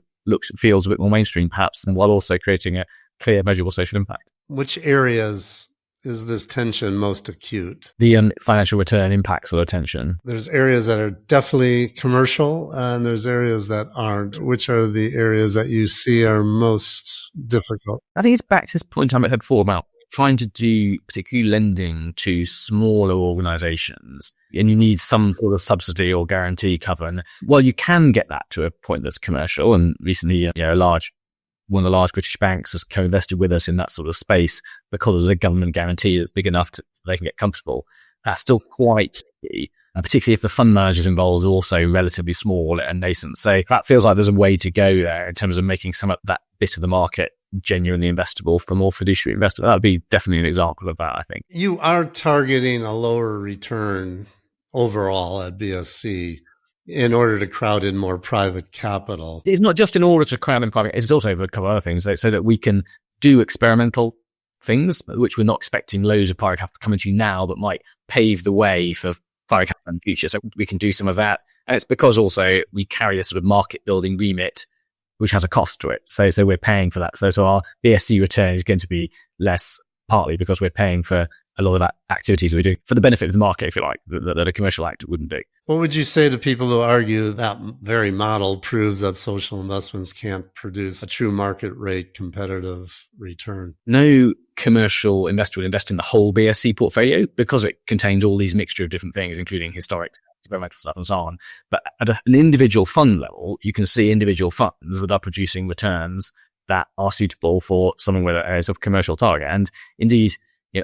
feels a bit more mainstream perhaps, and while also creating a clear, measurable social impact. Which areas is this tension most acute? The financial return impact sort of tension. There's areas that are definitely commercial and there's areas that aren't. Which are the areas that you see are most difficult? I think it's back to this point I had before about trying to do particularly lending to smaller organizations, and you need some sort of subsidy or guarantee cover. And well, you can get that to a point that's commercial. And recently, one of the large British banks has co-invested with us in that sort of space because there's a government guarantee that's big enough they can get comfortable. That's still quite key, particularly if the fund managers involved are also relatively small and nascent. So that feels like there's a way to go there in terms of making some of that bit of the market genuinely investable for more fiduciary investors. That would be definitely an example of that, I think. You are targeting a lower return overall at BSC in order to crowd in more private capital. It's not just in order to crowd in private, it's also for a couple of other things, so that we can do experimental things, which we're not expecting loads of private capital to come into now, but might pave the way for private capital in the future. So we can do some of that. And it's because also we carry a sort of market building remit, which has a cost to it. So we're paying for that. So our BSC return is going to be less, partly because we're paying for a lot of that activities that we do for the benefit of the market, if you like, that a commercial actor wouldn't do. What would you say to people who argue that very model proves that social investments can't produce a true market rate competitive return? No commercial investor would invest in the whole BSC portfolio because it contains all these mixture of different things, including historic experimental stuff and so on. But at an individual fund level, you can see individual funds that are producing returns that are suitable for something with areas of commercial target. And indeed,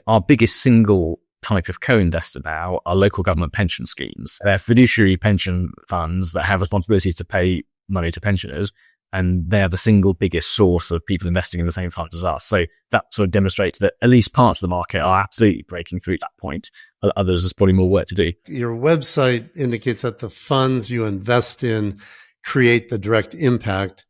our biggest single type of co-investor now are local government pension schemes. They're fiduciary pension funds that have responsibility to pay money to pensioners, and they're the single biggest source of people investing in the same funds as us. So that sort of demonstrates that at least parts of the market are absolutely breaking through that point. Others, there's probably more work to do. Your website indicates that the funds you invest in create the direct impact.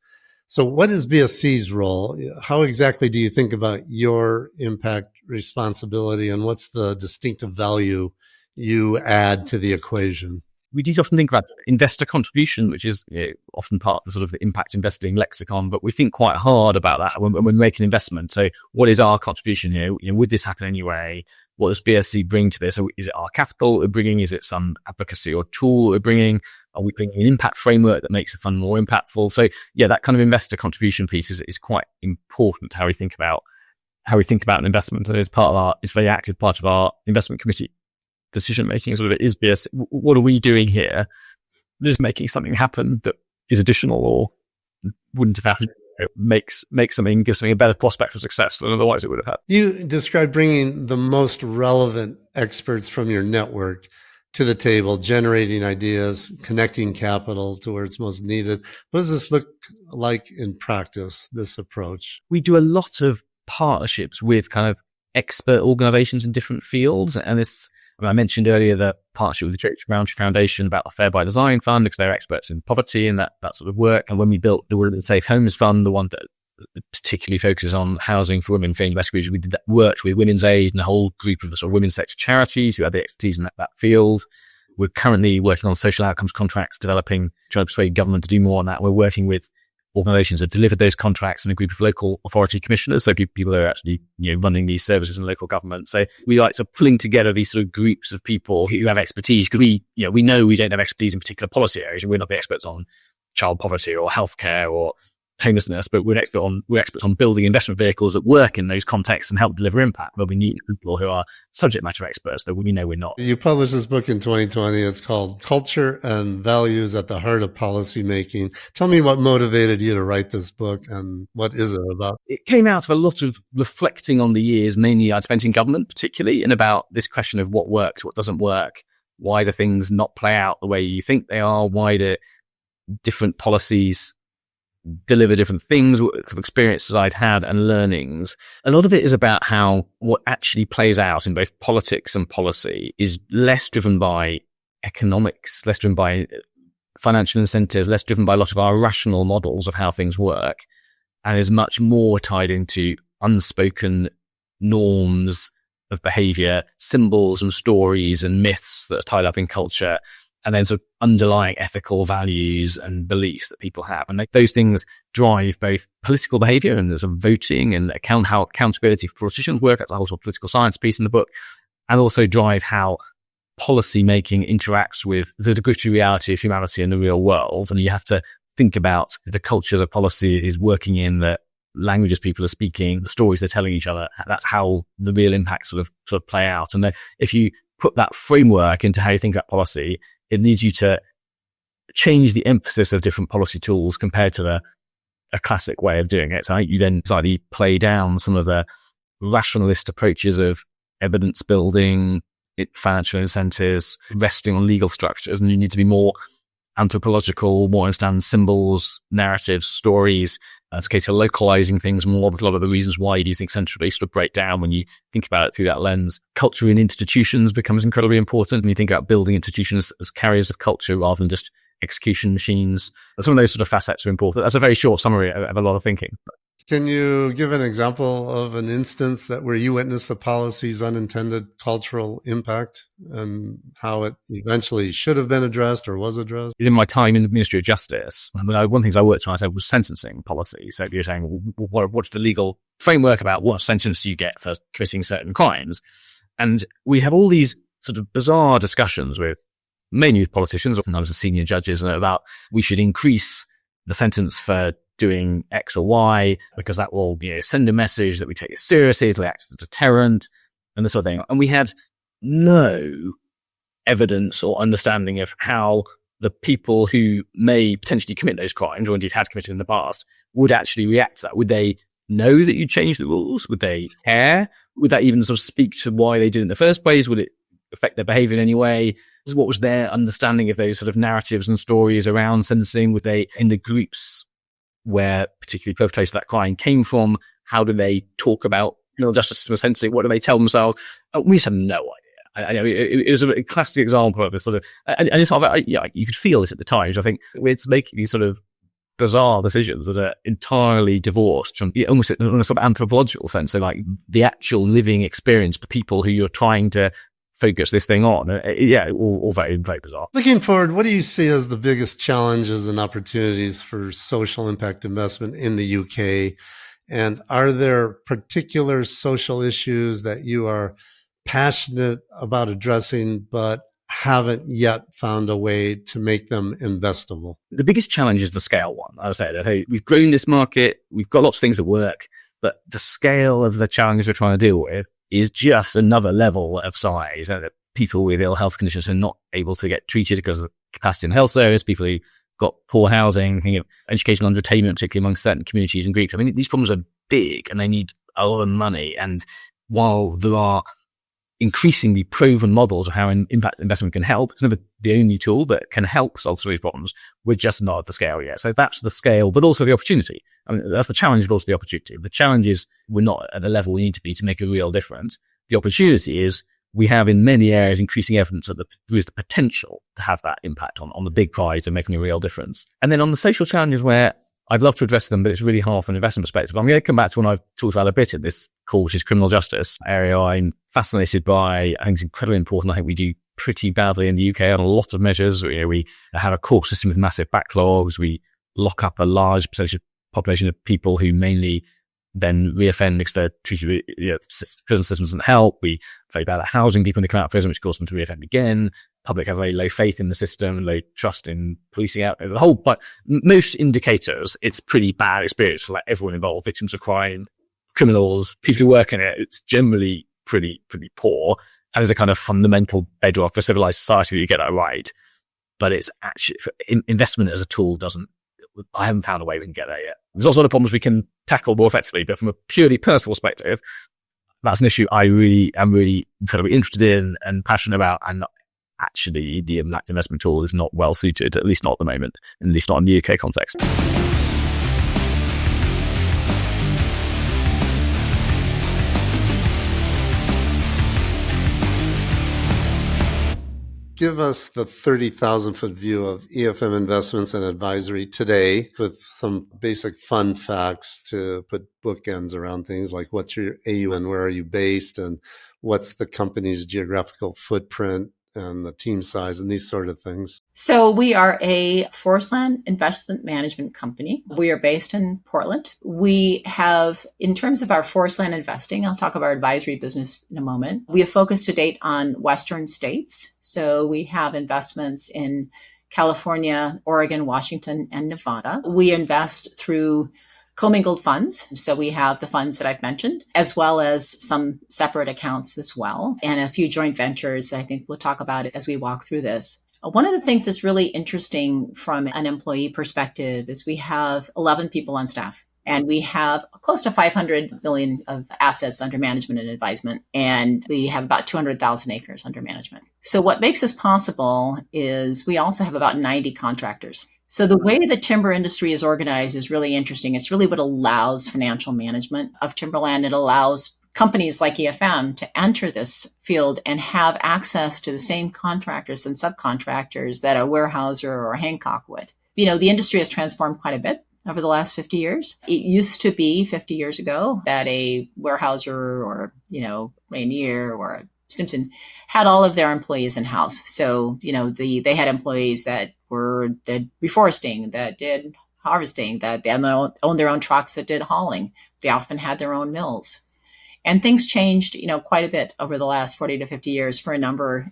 So what is BSC's role? How exactly do you think about your impact responsibility, and what's the distinctive value you add to the equation? We do often think about investor contribution, which is often part of the sort of the impact investing lexicon, but we think quite hard about that when we make an investment. So what is our contribution here? Would this happen anyway? What does BSC bring to this? So is it our capital we're bringing? Is it some advocacy or tool we're bringing? Are we bringing an impact framework that makes the fund more impactful? So yeah, that kind of investor contribution piece is quite important to how we think about an investment. And it's very active part of our investment committee decision making. Sort of is BSC. What are we doing here? Is making something happen that is additional or wouldn't have happened? Gives something a better prospect for success than otherwise it would have had. You described bringing the most relevant experts from your network to the table, generating ideas, connecting capital to where it's most needed. What does this look like in practice, this approach? We do a lot of partnerships with kind of expert organizations in different fields. And I mentioned earlier the partnership with the Church Roundtree Foundation about the Fair by Design Fund, because they're experts in poverty and that sort of work. And when we built the Women Safe Homes Fund, the one that particularly focuses on housing for women fleeing domestic abuse, we worked with Women's Aid and a whole group of the sort of women's sector charities who had the expertise in that field. We're currently working on social outcomes contracts, trying to persuade government to do more on that. We're working with organizations that delivered those contracts and a group of local authority commissioners. So people who are actually, running these services in local government. So we like sort of pulling together these sort of groups of people who have expertise, because we know we don't have expertise in particular policy areas, and we're not the experts on child poverty or healthcare or homelessness, but we're experts on building investment vehicles that work in those contexts and help deliver impact. But we need people who are subject matter experts that we know we're not. You published this book in 2020. It's called Culture and Values at the Heart of Policymaking. Tell me what motivated you to write this book, and what is it about? It came out of a lot of reflecting on the years, mainly I'd spent in government particularly, and about this question of what works, what doesn't work, why do things not play out the way you think they are, why do different policies deliver different things, what experiences I'd had and learnings. A lot of it is about how what actually plays out in both politics and policy is less driven by economics, less driven by financial incentives, less driven by a lot of our rational models of how things work, and is much more tied into unspoken norms of behavior, symbols and stories and myths that are tied up in culture, and then sort of underlying ethical values and beliefs that people have. And those things drive both political behavior and there's a voting and how accountability for politicians work. That's a whole sort of political science piece in the book, and also drive how policy making interacts with the gritty reality of humanity in the real world. And you have to think about the culture that policy is working in, the languages people are speaking, the stories they're telling each other. That's how the real impacts sort of play out. And if you put that framework into how you think about policy, it needs you to change the emphasis of different policy tools compared to a classic way of doing it. So you then slightly play down some of the rationalist approaches of evidence building, financial incentives, resting on legal structures, and you need to be more anthropological, more understand symbols, narratives, stories. It's a case of localizing things more, but a lot of the reasons why you do things centrally sort of break down when you think about it through that lens. Culture in institutions becomes incredibly important when you think about building institutions as carriers of culture rather than just execution machines. Some of those sort of facets are important. That's a very short summary of a lot of thinking. Can you give an example of an instance where you witnessed the policy's unintended cultural impact and how it eventually should have been addressed or was addressed? In my time in the Ministry of Justice, one of the things I worked on, I said, was sentencing policy. So you're saying, what's the legal framework about what sentence you get for committing certain crimes? And we have all these sort of bizarre discussions mainly with politicians, often as senior judges, about we should increase the sentence for doing X or Y because that will send a message that we take it seriously, it'll act as a deterrent and this sort of thing. And we had no evidence or understanding of how the people who may potentially commit those crimes, or indeed had committed in the past, would actually react to that. Would they know that you changed the rules? Would they care? Would that even sort of speak to why they did it in the first place? Would it affect their behavior in any way? What was their understanding of those sort of narratives and stories around sentencing? Would they, in the groups where particularly perpetrators of that crime came from, how do they talk about criminal justice system sentencing? What do they tell themselves? We just have no idea. It was a classic example of this sort of, and it's sort of, you could feel this at the time. I think it's making these sort of bizarre decisions that are entirely divorced from almost in a sort of anthropological sense. So like the actual living experience, the people who you're trying to focus this thing on. All very, very bizarre. Looking forward, what do you see as the biggest challenges and opportunities for social impact investment in the UK? And are there particular social issues that you are passionate about addressing, but haven't yet found a way to make them investable? The biggest challenge is the scale one. I said, hey, we've grown this market, we've got lots of things that work, but the scale of the challenges we're trying to deal with is just another level of size. People with ill health conditions are not able to get treated because of capacity in the health service, people who got poor housing, educational underattainment, particularly among certain communities and groups. I mean, these problems are big and they need a lot of money. And while there are increasingly proven models of how impact investment can help, it's never the only tool, but it can help solve some of these problems. We're just not at the scale yet. So that's the scale, but also the opportunity. I mean, that's the challenge, but also the opportunity. The challenge is we're not at the level we need to be to make a real difference. The opportunity is we have in many areas increasing evidence that there is the potential to have that impact on the big prize of making a real difference. And then on the social challenges where I'd love to address them, but it's really hard from an investment perspective. I'm going to come back to one I've talked about a bit in this call, which is criminal justice area I'm fascinated by. I think it's incredibly important. I think we do pretty badly in the UK on a lot of measures. We have a court system with massive backlogs. We lock up a large percentage of population of people who mainly then reoffend because they're treated prison system doesn't help. We very bad at housing people when they come out of prison, which causes them to reoffend again. Public have very low faith in the system, low trust in policing out the whole. But most indicators, it's pretty bad experience for like everyone involved, victims of crime, criminals, people who work in it. It's generally pretty poor. And there's a kind of fundamental bedrock for civilized society that you get that right. But it's actually investment as a tool I haven't found a way we can get there yet. There's also other problems we can tackle more effectively, but from a purely personal perspective, that's an issue I really am incredibly interested in and passionate about. And actually, the impact investment tool is not well suited, at least not at the moment, at least not in the UK context. Give us the 30,000-foot view of EFM investments and advisory today with some basic fun facts to put bookends around things like what's your AUM and where are you based and what's the company's geographical footprint, and the team size and these sort of things? So we are a forest land investment management company. We are based in Portland. We have, in terms of our forest land investing, I'll talk about our advisory business in a moment. We have focused to date on Western states. So we have investments in California, Oregon, Washington, and Nevada. We invest through commingled funds. So we have the funds that I've mentioned, as well as some separate accounts as well, and a few joint ventures. I think we'll talk about it as we walk through this. One of the things that's really interesting from an employee perspective is we have 11 people on staff. And we have close to 500 million of assets under management and advisement. And we have about 200,000 acres under management. So what makes this possible is we also have about 90 contractors. So the way the timber industry is organized is really interesting. It's really what allows financial management of timberland. It allows companies like EFM to enter this field and have access to the same contractors and subcontractors that a Weyerhaeuser or a Hancock would. You know, the industry has transformed quite a bit over the last 50 years. It used to be 50 years ago that a Weyerhaeuser or, Rainier or Stimson had all of their employees in-house. So, they had employees that did reforesting, that did harvesting, that they owned their own trucks, that did hauling. They often had their own mills. And things changed, quite a bit over the last 40 to 50 years for a number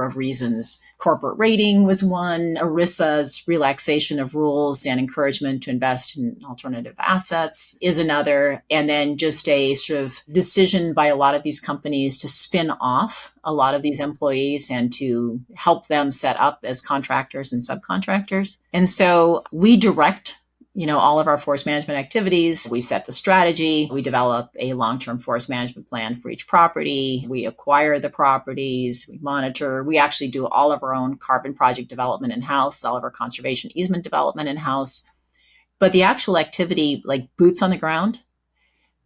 of reasons. Corporate rating was one, ERISA's relaxation of rules and encouragement to invest in alternative assets is another. And then just a sort of decision by a lot of these companies to spin off a lot of these employees and to help them set up as contractors and subcontractors. And so we direct all of our forest management activities. We set the strategy. We develop a long-term forest management plan for each property. We acquire the properties. We monitor. We actually do all of our own carbon project development in-house, all of our conservation easement development in-house. But the actual activity, like boots on the ground,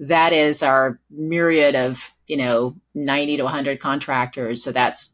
that is our myriad of, 90 to 100 contractors. So that's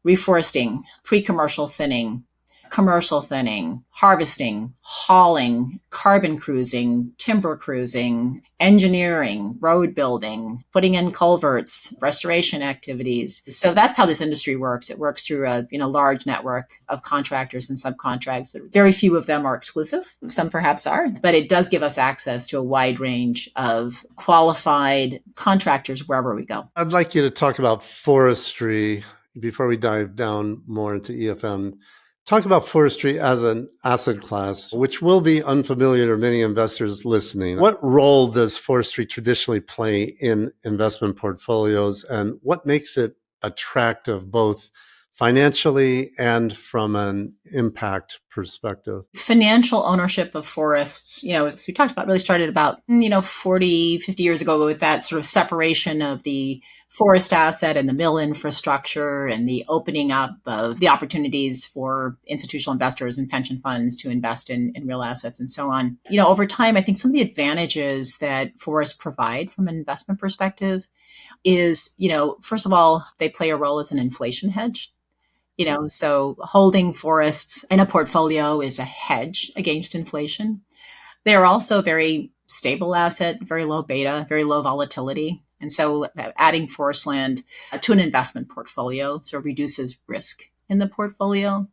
reforesting, pre-commercial thinning, commercial thinning, harvesting, hauling, carbon cruising, timber cruising, engineering, road building, putting in culverts, restoration activities. So that's how this industry works. It works through a large network of contractors and subcontractors. Very few of them are exclusive. Some perhaps are, but it does give us access to a wide range of qualified contractors wherever we go. I'd like you to talk about forestry before we dive down more into EFM. Talk about forestry as an asset class, which will be unfamiliar to many investors listening. What role does forestry traditionally play in investment portfolios, and what makes it attractive both financially and from an impact perspective? Financial ownership of forests, as we talked about, really started about, 40, 50 years ago with that sort of separation of the forest asset and the mill infrastructure and the opening up of the opportunities for institutional investors and pension funds to invest in real assets and so on. Over time, I think some of the advantages that forests provide from an investment perspective is, first of all, they play a role as an inflation hedge. So holding forests in a portfolio is a hedge against inflation. They are also a very stable asset, very low beta, very low volatility. And so adding forest land to an investment portfolio sort of reduces risk in the portfolio.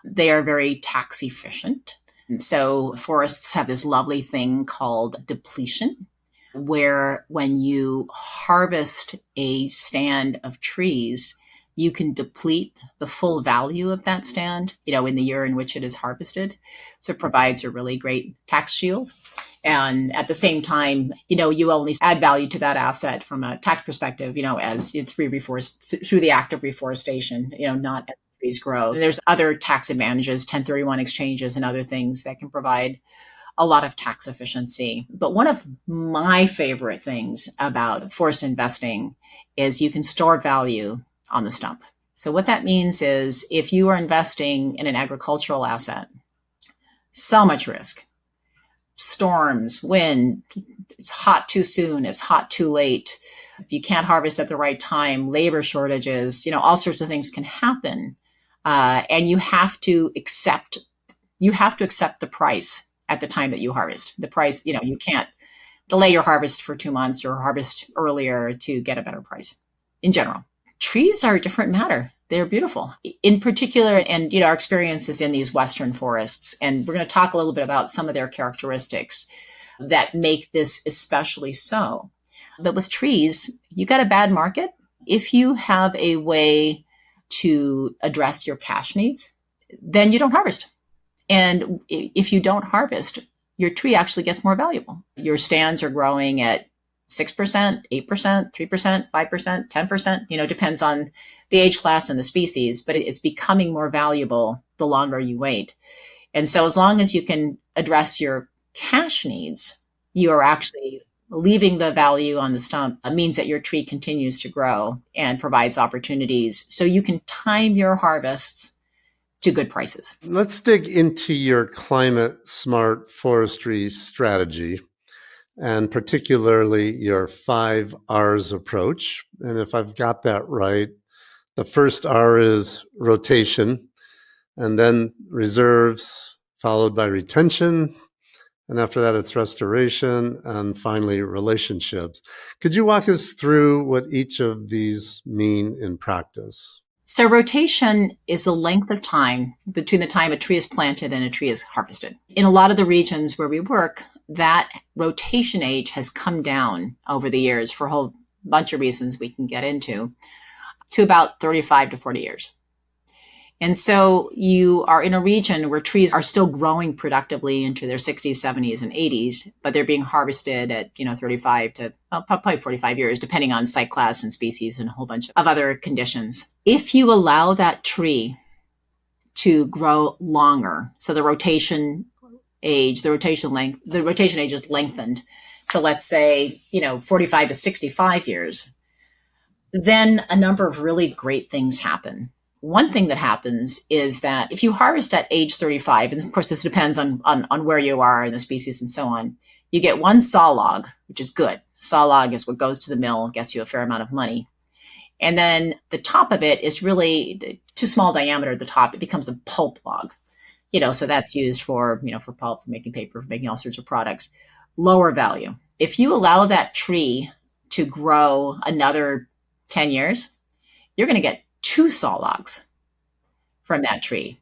They are very tax efficient. And so forests have this lovely thing called depletion, where when you harvest a stand of trees, you can deplete the full value of that stand, in the year in which it is harvested. So it provides a really great tax shield. And at the same time, you only add value to that asset from a tax perspective, as it's through the act of reforestation, not as trees grow. There's other tax advantages, 1031 exchanges and other things that can provide a lot of tax efficiency. But one of my favorite things about forest investing is you can store value on the stump. So what that means is if you are investing in an agricultural asset, so much risk. Storms, wind, it's hot too soon, it's hot too late. If you can't harvest at the right time, labor shortages, all sorts of things can happen. And you have to accept the price at the time that you harvest. The price, you can't delay your harvest for 2 months or harvest earlier to get a better price in general. Trees are a different matter. They're beautiful. In particular, and our experience is in these Western forests, and we're going to talk a little bit about some of their characteristics that make this especially so. But with trees, you got a bad market. If you have a way to address your cash needs, then you don't harvest. And if you don't harvest, your tree actually gets more valuable. Your stands are growing at 6%, 8%, 3%, 5%, 10%, depends on the age class and the species, but it's becoming more valuable the longer you wait. And so as long as you can address your cash needs, you are actually leaving the value on the stump. Means that your tree continues to grow and provides opportunities so you can time your harvests to good prices. Let's dig into your climate smart forestry strategy, and particularly your 5 R's approach. And if I've got that right, the first R is rotation, and then reserves, followed by retention. And after that, it's restoration, and finally, relationships. Could you walk us through what each of these mean in practice? So rotation is the length of time between the time a tree is planted and a tree is harvested. In a lot of the regions where we work, that rotation age has come down over the years for a whole bunch of reasons we can get into, to about 35 to 40 years. And so you are in a region where trees are still growing productively into their 60s, 70s, and 80s, but they're being harvested at 35 to probably 45 years, depending on site class and species and a whole bunch of other conditions. If you allow that tree to grow longer, so the rotation age is lengthened to, let's say, 45 to 65 years, then a number of really great things happen. One thing that happens is that if you harvest at age 35, and of course this depends on where you are and the species and so on, you get one saw log, which is good. Saw log is what goes to the mill, gets you a fair amount of money. And then the top of it is really too small diameter at the top. It becomes a pulp log, so that's used for pulp, for making paper, for making all sorts of products. Lower value. If you allow that tree to grow another 10 years, you're going to get 2 saw logs from that tree.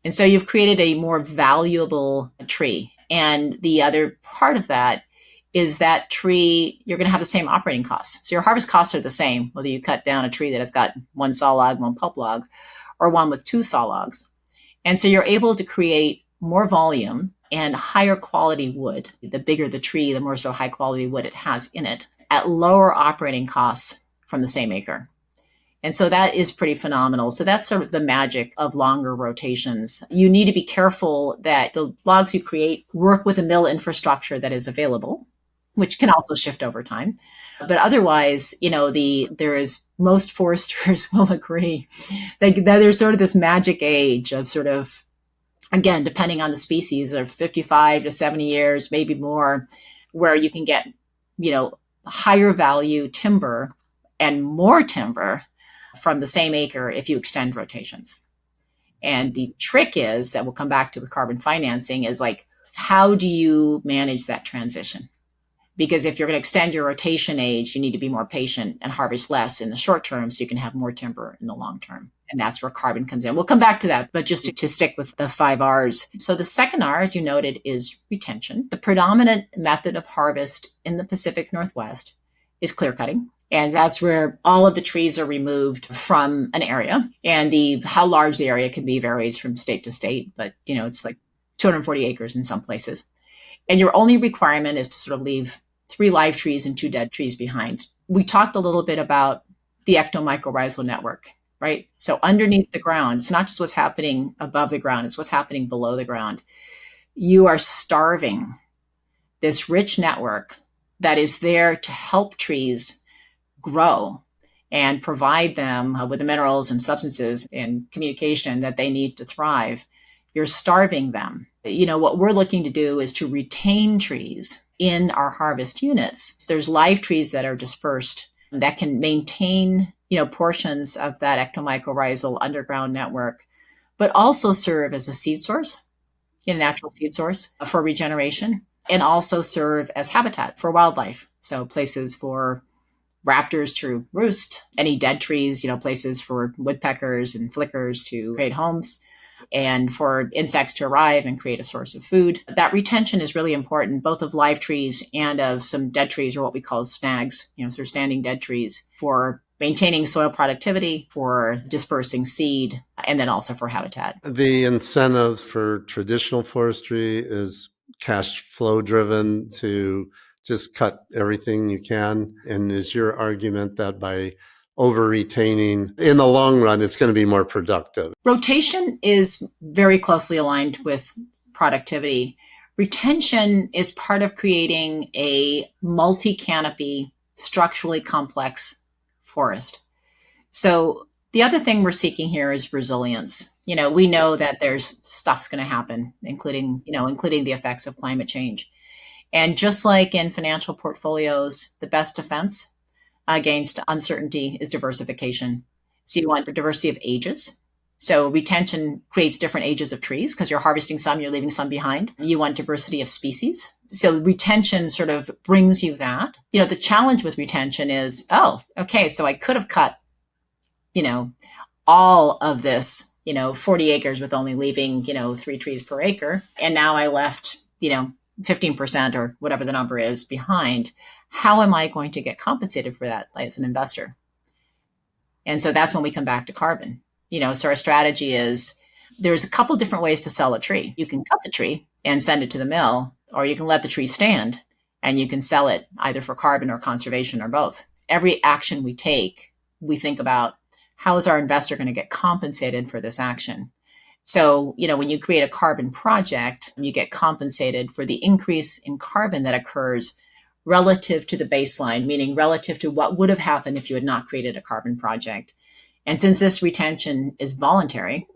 And so you've created a more valuable tree. And the other part of that is that tree, you're going to have the same operating costs. So your harvest costs are the same, whether you cut down a tree that has got 1 saw log, 1 pulp log, or one with 2 saw logs. And so you're able to create more volume and higher quality wood. The bigger the tree, the more sort of high quality wood it has in it at lower operating costs from the same acre. And so that is pretty phenomenal. So that's sort of the magic of longer rotations. You need to be careful that the logs you create work with a mill infrastructure that is available, which can also shift over time. But otherwise, most foresters will agree that there's sort of this magic age of sort of, again, depending on the species, of 55 to 70 years, maybe more, where you can get, higher value timber and more timber from the same acre if you extend rotations. And the trick is that we'll come back to with carbon financing is like, how do you manage that transition? Because if you're going to extend your rotation age, you need to be more patient and harvest less in the short term so you can have more timber in the long term. And that's where carbon comes in. We'll come back to that, but just to stick with the 5 R's. So the second R, as you noted, is retention. The predominant method of harvest in the Pacific Northwest is clear cutting. And that's where all of the trees are removed from an area. And how large the area can be varies from state to state, but it's like 240 acres in some places. And your only requirement is to sort of leave 3 live trees and 2 dead trees behind. We talked a little bit about the ectomycorrhizal network, right? So underneath the ground, it's not just what's happening above the ground, it's what's happening below the ground. You are starving this rich network that is there to help trees grow and provide them with the minerals and substances and communication that they need to thrive. You're starving them. What we're looking to do is to retain trees in our harvest units. There's live trees that are dispersed that can maintain, portions of that ectomycorrhizal underground network, but also serve as a seed source, a natural seed source for regeneration, and also serve as habitat for wildlife. So places for raptors to roost, any dead trees, places for woodpeckers and flickers to create homes, and for insects to arrive and create a source of food. That retention is really important, both of live trees and of some dead trees, or what we call snags, so standing dead trees, for maintaining soil productivity, for dispersing seed, and then also for habitat. The incentives for traditional forestry is cash flow driven to just cut everything you can. And is your argument that by over retaining, in the long run, it's going to be more productive? Rotation is very closely aligned with productivity. Retention is part of creating a multi-canopy, structurally complex forest. So the other thing we're seeking here is resilience. We know that there's stuff's going to happen, including the effects of climate change. And just like in financial portfolios, the best defense against uncertainty is diversification. So you want diversity of ages. So retention creates different ages of trees because you're harvesting some, you're leaving some behind. You want diversity of species. So retention sort of brings you that. The challenge with retention is, okay, so I could have cut, all of this, 40 acres with only leaving, 3 trees per acre. And now I left, 15% or whatever the number is behind. How am I going to get compensated for that as an investor? And so that's when we come back to carbon. So our strategy is there's a couple different ways to sell a tree. You can cut the tree and send it to the mill, or you can let the tree stand and you can sell it either for carbon or conservation or both. Every action we take, we think about how is our investor going to get compensated for this action? So, when you create a carbon project, you get compensated for the increase in carbon that occurs relative to the baseline, meaning relative to what would have happened if you had not created a carbon project. And since this retention is voluntary,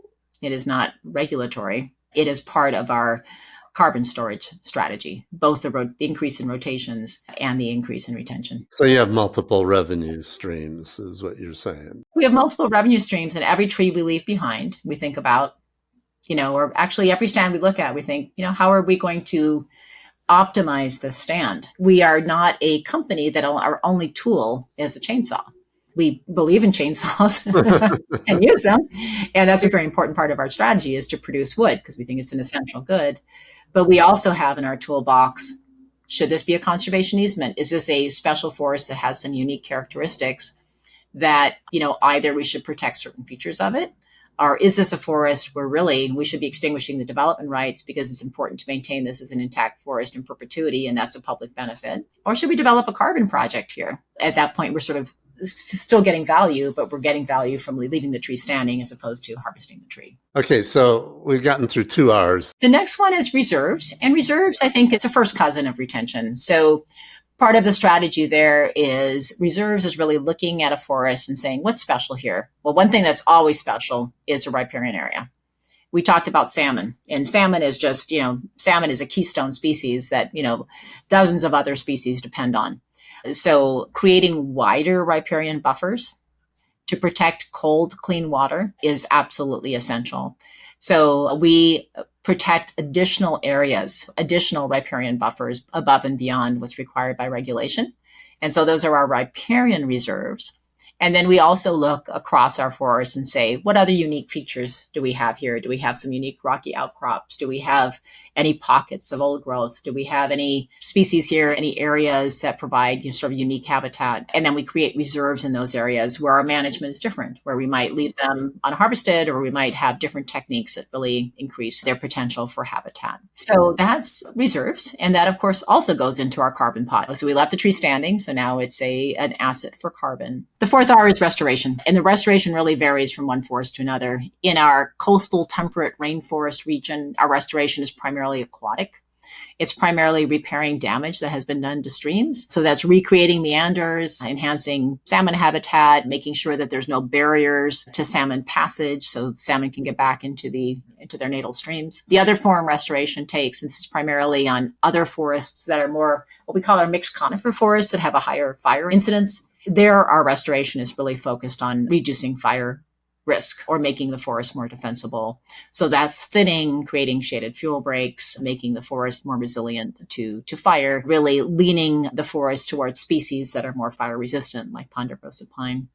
it is not regulatory, it is part of our carbon storage strategy, both the increase in rotations and the increase in retention. So you have multiple revenue streams, is what you're saying. We have multiple revenue streams, and every tree we leave behind, we think about, or actually every stand we look at, we think, how are we going to optimize this stand? We are not a company that our only tool is a chainsaw. We believe in chainsaws and use them. And that's a very important part of our strategy, is to produce wood because we think it's an essential good. But we also have in our toolbox, should this be a conservation easement? Is this a special forest that has some unique characteristics that, either we should protect certain features of it, or is this a forest where really we should be extinguishing the development rights because it's important to maintain this as an intact forest in perpetuity, and that's a public benefit? Or should we develop a carbon project here? At that point, we're sort of still getting value, but we're getting value from leaving the tree standing as opposed to harvesting the tree. Okay, so we've gotten through 2 hours. The next one is reserves. And reserves, I think, it's a first cousin of retention. So part of the strategy there is reserves is really looking at a forest and saying, what's special here? Well, one thing that's always special is a riparian area. We talked about salmon, and salmon is just, salmon is a keystone species that, dozens of other species depend on. So creating wider riparian buffers to protect cold, clean water is absolutely essential. So we protect additional areas, additional riparian buffers above and beyond what's required by regulation. And so those are our riparian reserves. And then we also look across our forest and say, what other unique features do we have here? Do we have some unique rocky outcrops? Do we have any pockets of old growth? Do we have any species here, any areas that provide sort of unique habitat? And then we create reserves in those areas where our management is different, where we might leave them unharvested, or we might have different techniques that really increase their potential for habitat. So that's reserves. And that, of course, also goes into our carbon pot. So we left the tree standing. So now it's an asset for carbon. The fourth R is restoration. And the restoration really varies from one forest to another. In our coastal temperate rainforest region, our restoration is primarily aquatic. It's primarily repairing damage that has been done to streams. So that's recreating meanders, enhancing salmon habitat, making sure that there's no barriers to salmon passage so salmon can get back into their natal streams. The other form restoration takes, and this is primarily on other forests that are more what we call our mixed conifer forests that have a higher fire incidence. There, our restoration is really focused on reducing fire risk or making the forest more defensible. So that's thinning, creating shaded fuel breaks, making the forest more resilient to fire, really leaning the forest towards species that are more fire resistant, like ponderosa pine.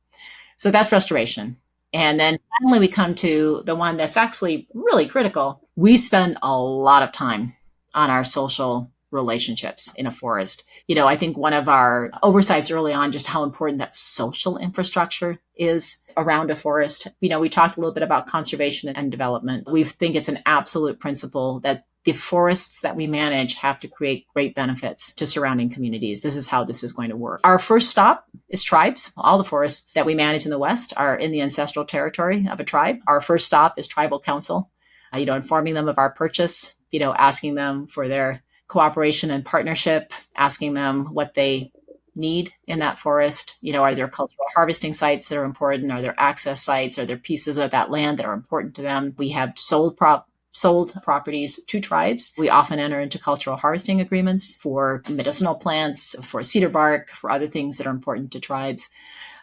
So that's restoration. And then finally, we come to the one that's actually really critical. We spend a lot of time on our social relationships in a forest. I think one of our oversights early on, just how important that social infrastructure is around a forest. We talked a little bit about conservation and development. We think it's an absolute principle that the forests that we manage have to create great benefits to surrounding communities. This is how this is going to work. Our first stop is tribes. All the forests that we manage in the West are in the ancestral territory of a tribe. Our first stop is tribal council, informing them of our purchase, asking them for their cooperation and partnership, asking them what they need in that forest. Are there cultural harvesting sites that are important? Are there access sites? Are there pieces of that land that are important to them? We have sold properties to tribes. We often enter into cultural harvesting agreements for medicinal plants, for cedar bark, for other things that are important to tribes.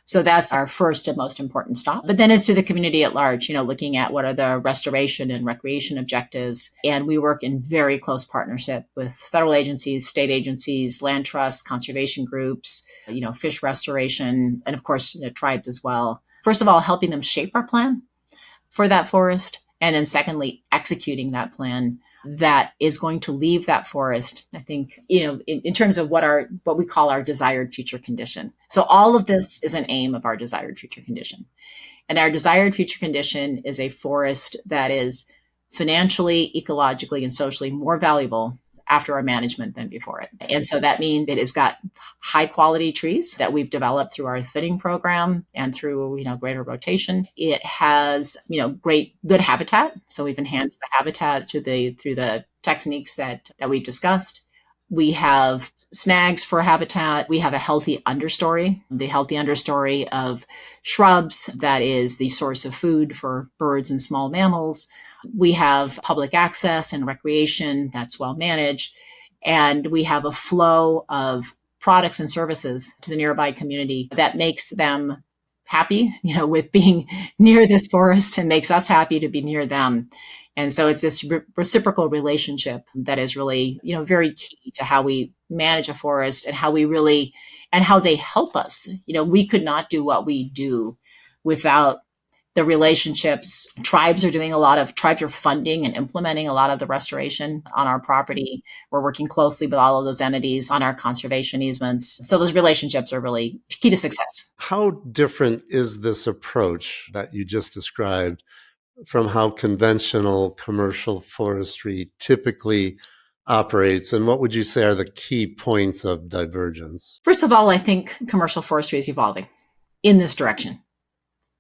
So that's our first and most important stop. But then it's to the community at large, looking at what are the restoration and recreation objectives. And we work in very close partnership with federal agencies, state agencies, land trusts, conservation groups, fish restoration, and of course, tribes as well. First of all, helping them shape our plan for that forest. And then secondly, executing that plan that is going to leave that forest, I think, in terms of what we call our desired future condition. So all of this is an aim of our desired future condition. And our desired future condition is a forest that is financially, ecologically, and socially more valuable after our management than before it. And so that means it has got high quality trees that we've developed through our thinning program and through, greater rotation. It has, good habitat. So we've enhanced the habitat through the techniques that we've discussed. We have snags for habitat. We have a healthy understory, the healthy understory of shrubs that is the source of food for birds and small mammals. We have public access and recreation that's well managed. And we have a flow of products and services to the nearby community that makes them happy, with being near this forest and makes us happy to be near them. And so it's this reciprocal relationship that is really, very key to how we manage a forest and how they help us. We could not do what we do without the relationships. Tribes are funding and implementing a lot of the restoration on our property. We're working closely with all of those entities on our conservation easements. So those relationships are really key to success. How different is this approach that you just described from how conventional commercial forestry typically operates? And what would you say are the key points of divergence? First of all, I think commercial forestry is evolving in this direction,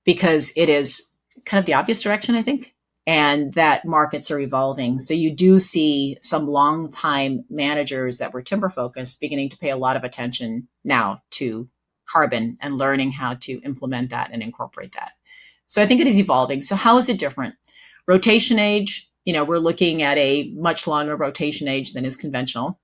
because it is kind of the obvious direction, I think, and that markets are evolving. So you do see some longtime managers that were timber focused beginning to pay a lot of attention now to carbon and learning how to implement that and incorporate that. So I think it is evolving. So how is it different? Rotation age, we're looking at a much longer rotation age than is conventional.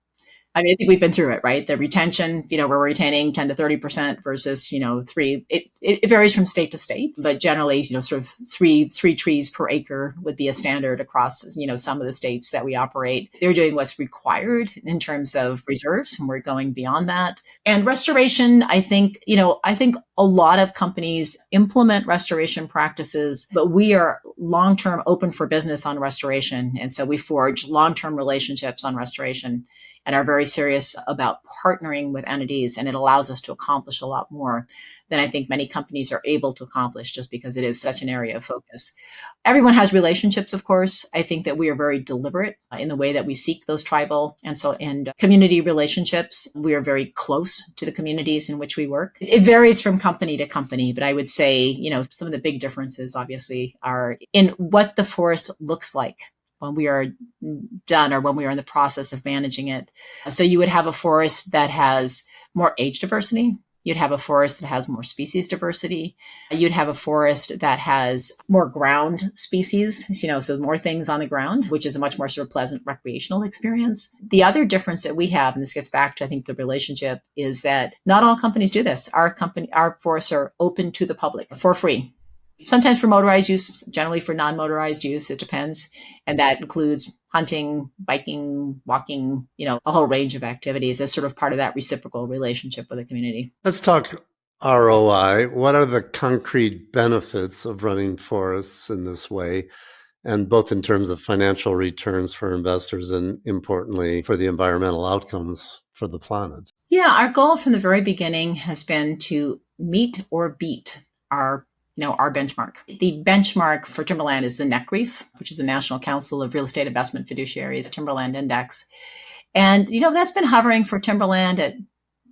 I think we've been through it, right? The retention, we're retaining 10 to 30% versus, 3. It varies from state to state, but generally, sort of three trees per acre would be a standard across, some of the states that we operate. They're doing what's required in terms of reserves, and we're going beyond that. And restoration, I think a lot of companies implement restoration practices, but we are long-term open for business on restoration. And so we forge long-term relationships on restoration and are very serious about partnering with entities. And it allows us to accomplish a lot more than I think many companies are able to accomplish, just because it is such an area of focus. Everyone has relationships, of course. I think that we are very deliberate in the way that we seek those tribal and community relationships. We are very close to the communities in which we work. It varies from company to company, but I would say, some of the big differences obviously are in what the forest looks like when we are done or when we are in the process of managing it. So you would have a forest that has more age diversity. You'd have a forest that has more species diversity. You'd have a forest that has more ground species, so more things on the ground, which is a much more sort of pleasant recreational experience. The other difference that we have, and this gets back to, I think, the relationship, is that not all companies do this. Our forests are open to the public for free. Sometimes for motorized use, generally for non-motorized use, it depends. And that includes hunting, biking, walking, a whole range of activities as sort of part of that reciprocal relationship with the community. Let's talk ROI. What are the concrete benefits of running forests in this way? And both in terms of financial returns for investors and importantly for the environmental outcomes for the planet. Yeah, our goal from the very beginning has been to meet or beat our benchmark. The benchmark for timberland is the NCREIF, which is the National Council of Real Estate Investment Fiduciaries Timberland Index. And, that's been hovering for timberland at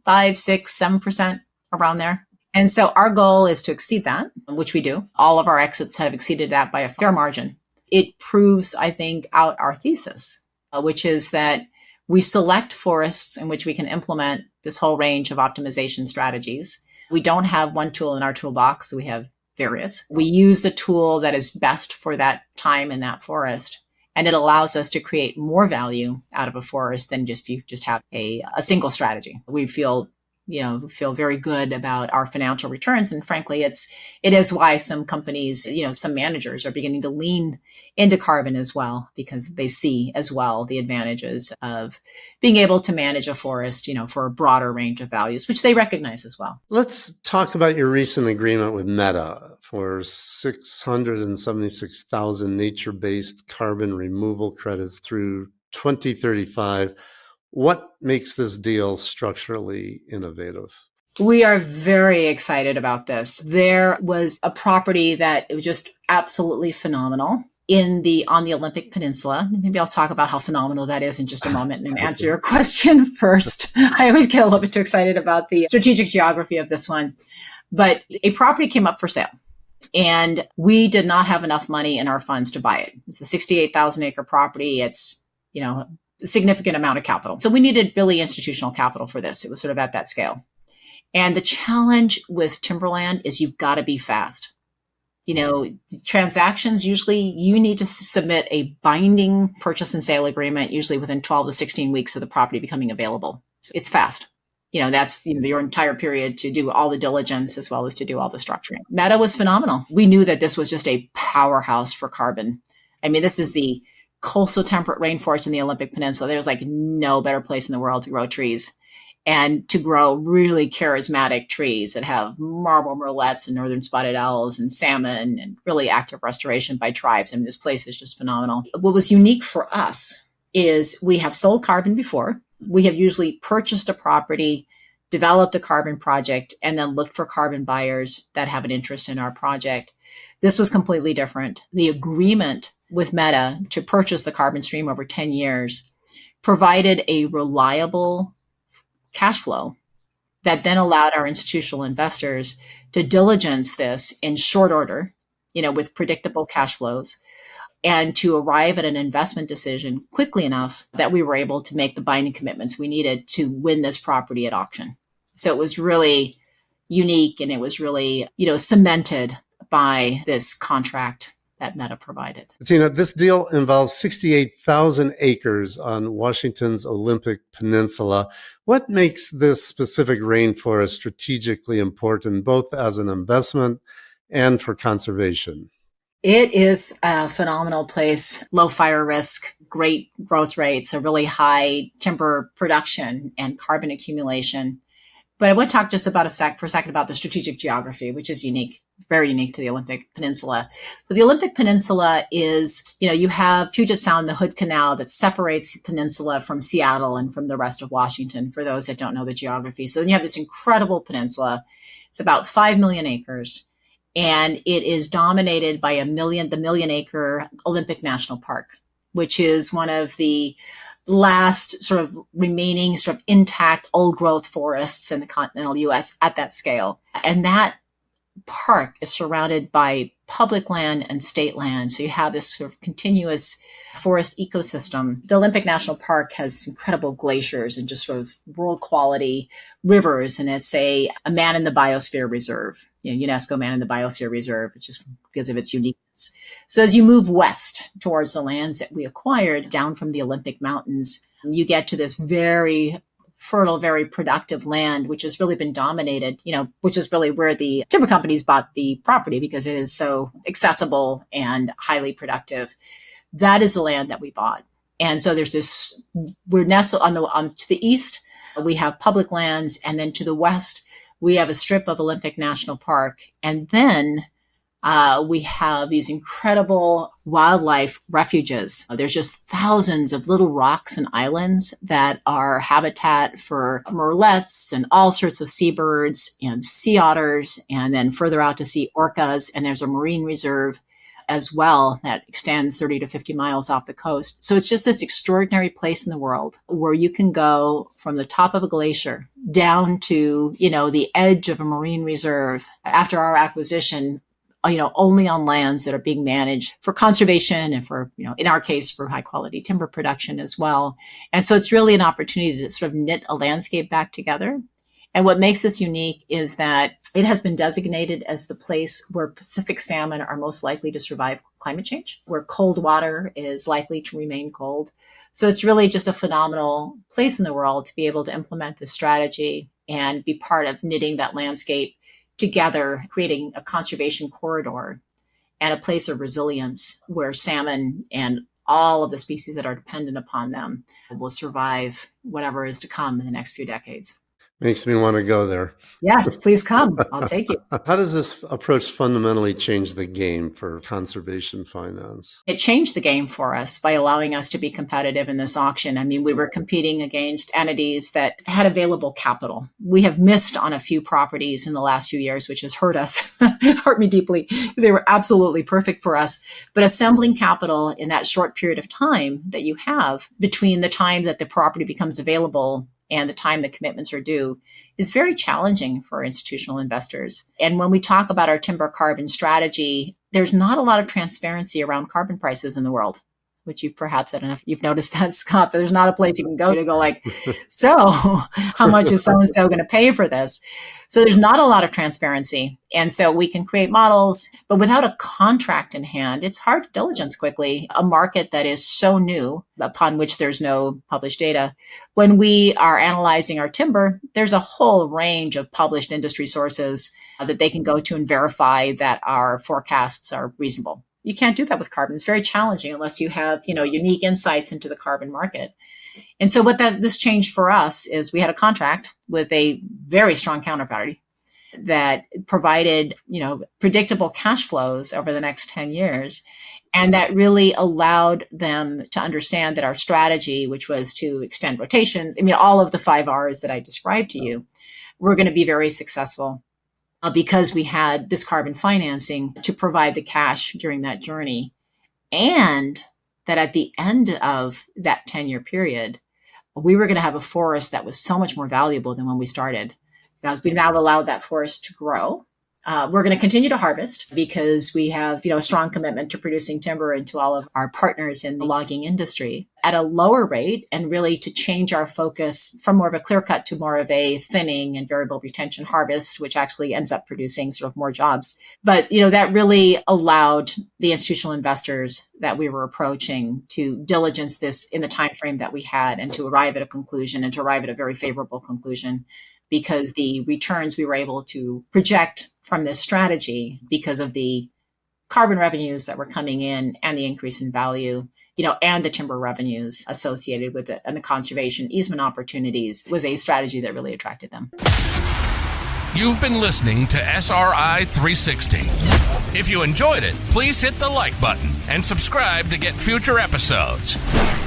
5, 6, 7% around there. And so our goal is to exceed that, which we do. All of our exits have exceeded that by a fair margin. It proves, I think, out our thesis, which is that we select forests in which we can implement this whole range of optimization strategies. We don't have one tool in our toolbox. We have Veris. We use the tool that is best for that time in that forest. And it allows us to create more value out of a forest than if you just have a single strategy. We feel very good about our financial returns. And frankly, it is why some companies, some managers are beginning to lean into carbon as well, because they see as well the advantages of being able to manage a forest, for a broader range of values, which they recognize as well. Let's talk about your recent agreement with Meta for 676,000 nature-based carbon removal credits through 2035. What makes this deal structurally innovative? We are very excited about this. There was a property that it was just absolutely phenomenal on the Olympic Peninsula. Maybe I'll talk about how phenomenal that is in just a moment and answer your question first. I always get a little bit too excited about the strategic geography of this one. But a property came up for sale, and we did not have enough money in our funds to buy it. It's a 68,000 acre property. It's, a significant amount of capital. So we needed really institutional capital for this. It was sort of at that scale. And the challenge with timberland is you've got to be fast. Transactions, usually you need to submit a binding purchase and sale agreement, usually within 12 to 16 weeks of the property becoming available. So it's fast. That's your entire period to do all the diligence as well as to do all the structuring. Meta was phenomenal. We knew that this was just a powerhouse for carbon. I mean, this is the coastal temperate rainforest in the Olympic Peninsula. There's like no better place in the world to grow trees and to grow really charismatic trees that have marble murrelets and northern spotted owls and salmon and really active restoration by tribes. I mean, this place is just phenomenal. What was unique for us is we have sold carbon before. We have usually purchased a property, developed a carbon project, and then looked for carbon buyers that have an interest in our project. This was completely different. The agreement with Meta to purchase the carbon stream over 10 years provided a reliable cash flow that then allowed our institutional investors to diligence this in short order, with predictable cash flows, and to arrive at an investment decision quickly enough that we were able to make the binding commitments we needed to win this property at auction. So it was really unique, and it was really, cemented by this contract that Meta provided. Tina, this deal involves 68,000 acres on Washington's Olympic Peninsula. What makes this specific rainforest strategically important, both as an investment and for conservation? It is a phenomenal place, low fire risk, great growth rates, a really high timber production and carbon accumulation. But I want to talk just for a second about the strategic geography, which is unique, very unique to the Olympic Peninsula. So the Olympic Peninsula is, you have Puget Sound, the Hood Canal that separates the peninsula from Seattle and from the rest of Washington, for those that don't know the geography. So then you have this incredible peninsula. It's about 5 million acres, and it is dominated by the million acre Olympic National Park, which is one of the last sort of remaining sort of intact old growth forests in the continental US at that scale. And that park is surrounded by public land and state land. So you have this sort of continuous forest ecosystem. The Olympic National Park has incredible glaciers and just sort of world quality rivers. And it's a man in the biosphere reserve, UNESCO man in the biosphere reserve. It's just because of its uniqueness. So as you move west towards the lands that we acquired down from the Olympic Mountains, you get to this very fertile, very productive land, which has really been dominated, which is really where the timber companies bought the property because it is so accessible and highly productive. That is the land that we bought. And so we're nestled to the east, we have public lands. And then to the west, we have a strip of Olympic National Park. And then we have these incredible wildlife refuges. There's just thousands of little rocks and islands that are habitat for murrelets and all sorts of seabirds and sea otters, and then further out to see orcas. And there's a marine reserve as well that extends 30 to 50 miles off the coast. So it's just this extraordinary place in the world where you can go from the top of a glacier down to, the edge of a marine reserve after our acquisition, only on lands that are being managed for conservation and for, in our case, for high quality timber production as well. And so it's really an opportunity to sort of knit a landscape back together. And what makes this unique is that it has been designated as the place where Pacific salmon are most likely to survive climate change, where cold water is likely to remain cold. So it's really just a phenomenal place in the world to be able to implement this strategy and be part of knitting that landscape together, creating a conservation corridor and a place of resilience where salmon and all of the species that are dependent upon them will survive whatever is to come in the next few decades. Makes me want to go there. Yes, please come. I'll take you. How does this approach fundamentally change the game for conservation finance? It changed the game for us by allowing us to be competitive in this auction. I mean, we were competing against entities that had available capital. We have missed on a few properties in the last few years, which has hurt us, hurt me deeply, because they were absolutely perfect for us. But assembling capital in that short period of time that you have between the time that the property becomes available and the time the commitments are due is very challenging for institutional investors. And when we talk about our timber carbon strategy, there's not a lot of transparency around carbon prices in the world, which you've perhaps, I don't know if you've noticed that, Scott, but there's not a place you can go to go like, so how much is so-and-so going to pay for this? So there's not a lot of transparency. And so we can create models, but without a contract in hand, it's hard to diligence quickly a market that is so new, upon which there's no published data. When we are analyzing our timber, there's a whole range of published industry sources that they can go to and verify that our forecasts are reasonable. You can't do that with carbon. It's very challenging unless you have, unique insights into the carbon market. And so what this changed for us is we had a contract with a very strong counterparty that provided, predictable cash flows over the next 10 years. And that really allowed them to understand that our strategy, which was to extend rotations, all of the 5 R's that I described to you, were going to be very successful. Because we had this carbon financing to provide the cash during that journey. And that at the end of that 10-year period, we were going to have a forest that was so much more valuable than when we started. Because we've now allowed that forest to grow. We're going to continue to harvest because we have, a strong commitment to producing timber and to all of our partners in the logging industry at a lower rate, and really to change our focus from more of a clear cut to more of a thinning and variable retention harvest, which actually ends up producing sort of more jobs. But, that really allowed the institutional investors that we were approaching to diligence this in the time frame that we had and to arrive at a conclusion and to arrive at a very favorable conclusion, because the returns we were able to project from this strategy, because of the carbon revenues that were coming in and the increase in value, and the timber revenues associated with it and the conservation easement opportunities, was a strategy that really attracted them. You've been listening to SRI 360. If you enjoyed it, please hit the like button and subscribe to get future episodes.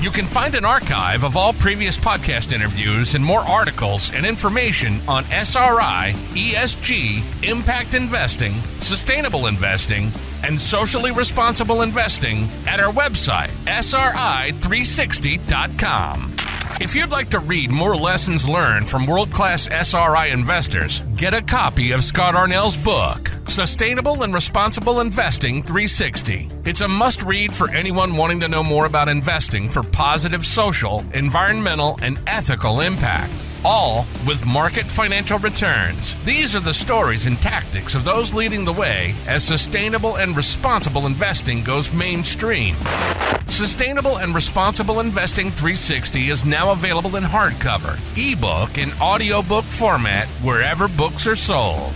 You can find an archive of all previous podcast interviews and more articles and information on SRI, ESG, impact investing, sustainable investing, and socially responsible investing at our website, sri360.com. If you'd like to read more lessons learned from world-class SRI investors, get a copy of Scott Arnell's book, Sustainable and Responsible Investing 360. It's a must-read for anyone wanting to know more about investing for positive social, environmental, and ethical impact, all with market financial returns. These are the stories and tactics of those leading the way as sustainable and responsible investing goes mainstream. Sustainable and Responsible Investing 360 is now available in hardcover, ebook, and audiobook format wherever books are sold.